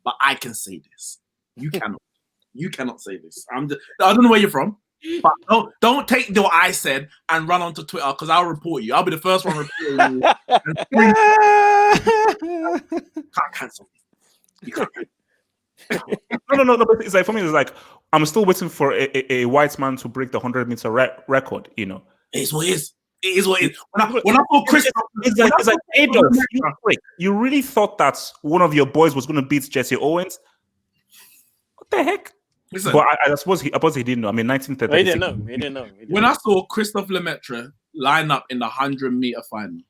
[SPEAKER 2] but I can say this. You cannot. You cannot say this. I don't know where you're from, but don't take what I said and run onto Twitter because I'll report you. I'll be the first one reporting you. Can't cancel. You can't.
[SPEAKER 1] No. But it's like for me, it's like I'm still waiting for a white man to break the 100-meter record. You know,
[SPEAKER 2] it is what it is. It is what it is. When I saw Chris,
[SPEAKER 1] it's like Adolf. You really thought that one of your boys was going to beat Jesse Owens? What the heck?
[SPEAKER 2] Listen,
[SPEAKER 1] but I suppose he didn't know. I mean, 1930.
[SPEAKER 4] He didn't know.
[SPEAKER 2] When I saw Christophe Lemaitre line up in the 100-meter final,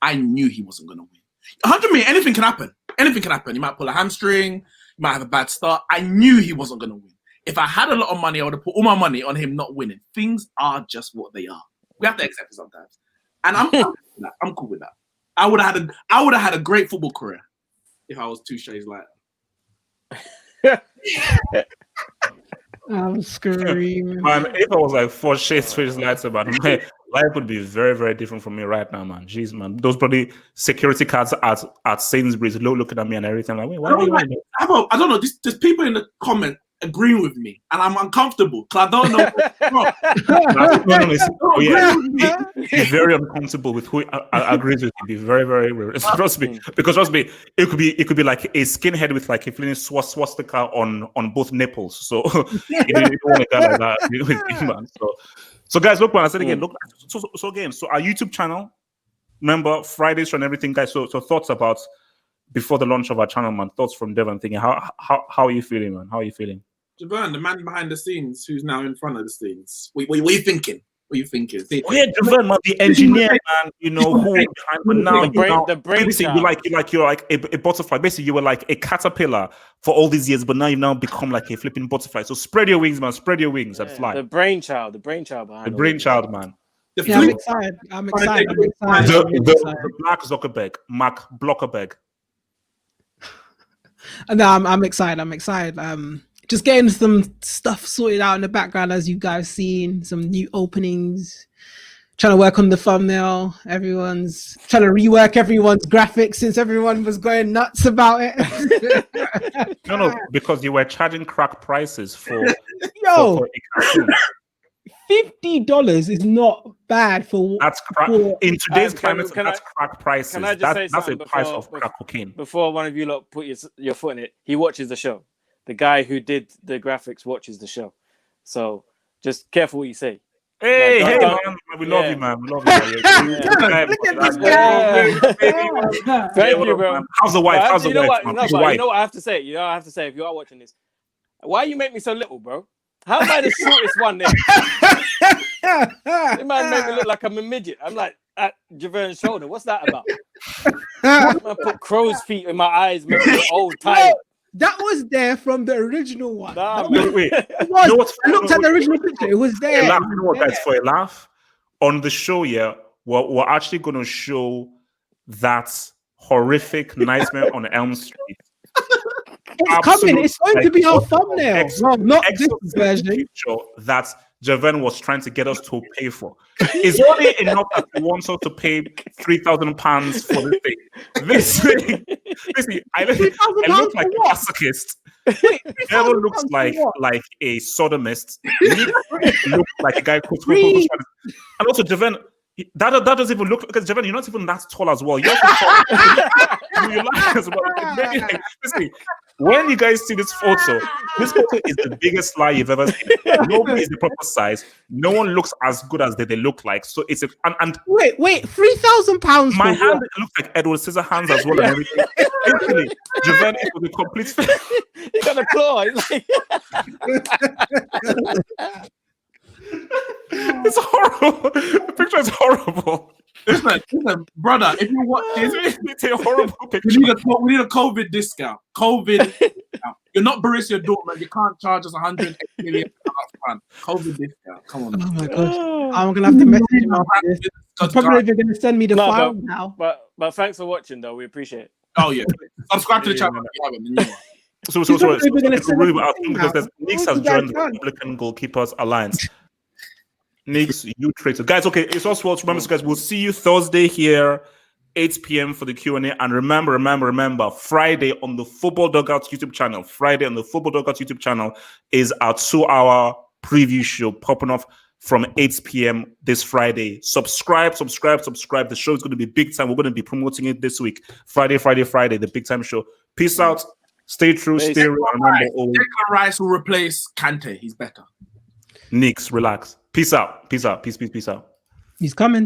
[SPEAKER 2] I knew he wasn't going to win. 100-meter, anything can happen. Anything can happen. You might pull a hamstring. You might have a bad start. I knew he wasn't going to win. If I had a lot of money, I would have put all my money on him not winning. Things are just what they are. We have to accept it sometimes. And I'm cool with that. I would have had a great football career if I was 2 shades lighter.
[SPEAKER 3] I'm screaming.
[SPEAKER 1] Man, if I was like 4 shades lighter, man, life would be very, very different from me right now, man. Jeez, man. Those bloody security cards at Sainsbury's looking at me and everything. Like, wait, what are you doing?
[SPEAKER 2] I don't know. There's people in the comment agreeing with me, and I'm uncomfortable because I don't know.
[SPEAKER 1] Be very uncomfortable with who agrees with you. Be very, very trust me. Because trust me, it could be like a skinhead with like a flaming swastika on both nipples. So you don't want to go like that with him, man. So guys, look, man. I said again, look. So again, so our YouTube channel. Remember Fridays and everything, guys. So thoughts about before the launch of our channel, man. Thoughts from Devon. Thinking how are you feeling, man? How are you feeling?
[SPEAKER 2] Javon, the man behind the scenes, who's now in front of the scenes. What are you thinking? What are you thinking?
[SPEAKER 1] Javon, man, the engineer, man. You know who behind, but now
[SPEAKER 4] the brain
[SPEAKER 1] you're like a butterfly. Basically, you were like a caterpillar for all these years, but now you've now become like a flipping butterfly. So spread your wings, man. Spread your wings and fly.
[SPEAKER 4] The brainchild behind
[SPEAKER 1] the brainchild, man.
[SPEAKER 3] I'm excited.
[SPEAKER 1] The Mark Zuckerberg, Mark Blockerberg.
[SPEAKER 3] No, I'm excited. Just getting some stuff sorted out in the background, as you guys seen, some new openings. Trying to work on the thumbnail. Everyone's trying to rework everyone's graphics since everyone was going nuts about it.
[SPEAKER 1] No, because you were charging crack prices for
[SPEAKER 3] for $50 is not bad for
[SPEAKER 1] that's crack in today's climate. That's crack prices.
[SPEAKER 4] Can I just say
[SPEAKER 1] that's a
[SPEAKER 4] something
[SPEAKER 1] price of crack cocaine.
[SPEAKER 4] Before one of you lot put your foot in it, he watches the show. The guy who did the graphics watches the show. So just careful what you say.
[SPEAKER 1] Hey, man, we love you, man. We love you.
[SPEAKER 4] Thank you, bro.
[SPEAKER 1] How's the wife? How's the wife?
[SPEAKER 4] You know what I have to say? You know what I have to say if you are watching this. Why you make me so little, bro? How am I the shortest one there? It might make me look like I'm a midget. I'm like at Javern's shoulder. What's that about? I put crow's feet in my eyes, make me old, tired.
[SPEAKER 3] That was there from the original one.
[SPEAKER 1] Wait.
[SPEAKER 3] I looked at the original picture. It was there.
[SPEAKER 1] You know what, guys? For a laugh, on the show, we're actually going to show that horrific Nightmare on Elm Street.
[SPEAKER 3] It's coming. It's going to be our thumbnail. Well, not this version.
[SPEAKER 1] That Javen was trying to get us to pay for. It's only enough that he wants us to pay £3,000 for this thing. This thing, I look like a masochist. Devon looks like a sodomist. Nick looks like a guy who's and also Javen. That doesn't even look because Javen, you're not even that tall as well. You're tall. You like as well. Listen, when you guys see this photo is the biggest lie you've ever seen. Nobody is the proper size. No one looks as good as they look like. So it's a and
[SPEAKER 3] wait, £3,000.
[SPEAKER 1] My hand looks like Edward Scissorhands as well and everything. Actually, Javen is with a complete.
[SPEAKER 4] He got a claw.
[SPEAKER 1] It's horrible. The picture is horrible.
[SPEAKER 2] Listen, brother, if you want this,
[SPEAKER 1] it's a horrible picture.
[SPEAKER 2] We need a COVID discount. You're not Borussia Dortmund. You can't charge us 100 million pounds. COVID discount. Come on.
[SPEAKER 3] Oh my gosh. I'm gonna have to message him after this. He's probably going to send me the file now.
[SPEAKER 4] But thanks for watching, though. We appreciate it.
[SPEAKER 2] Oh yeah. Subscribe to the channel.
[SPEAKER 1] So because Neeks has joined the Republican Goalkeepers Alliance. Neeks, you traitor. Guys, okay, it's also remember, guys, we'll see you Thursday here, 8 p.m. for the Q&A. And remember, Friday on the Football Dugout YouTube channel. Friday on the Football Dugout YouTube channel is our 2-hour preview show popping off from 8 p.m. this Friday. Subscribe. The show is going to be big time. We're going to be promoting it this week. Friday, the big time show. Peace out. Stay true, stay real.
[SPEAKER 2] Declan Rice will replace Kante. He's better.
[SPEAKER 1] Neeks, relax. Peace out. Peace out. Peace out.
[SPEAKER 3] He's coming.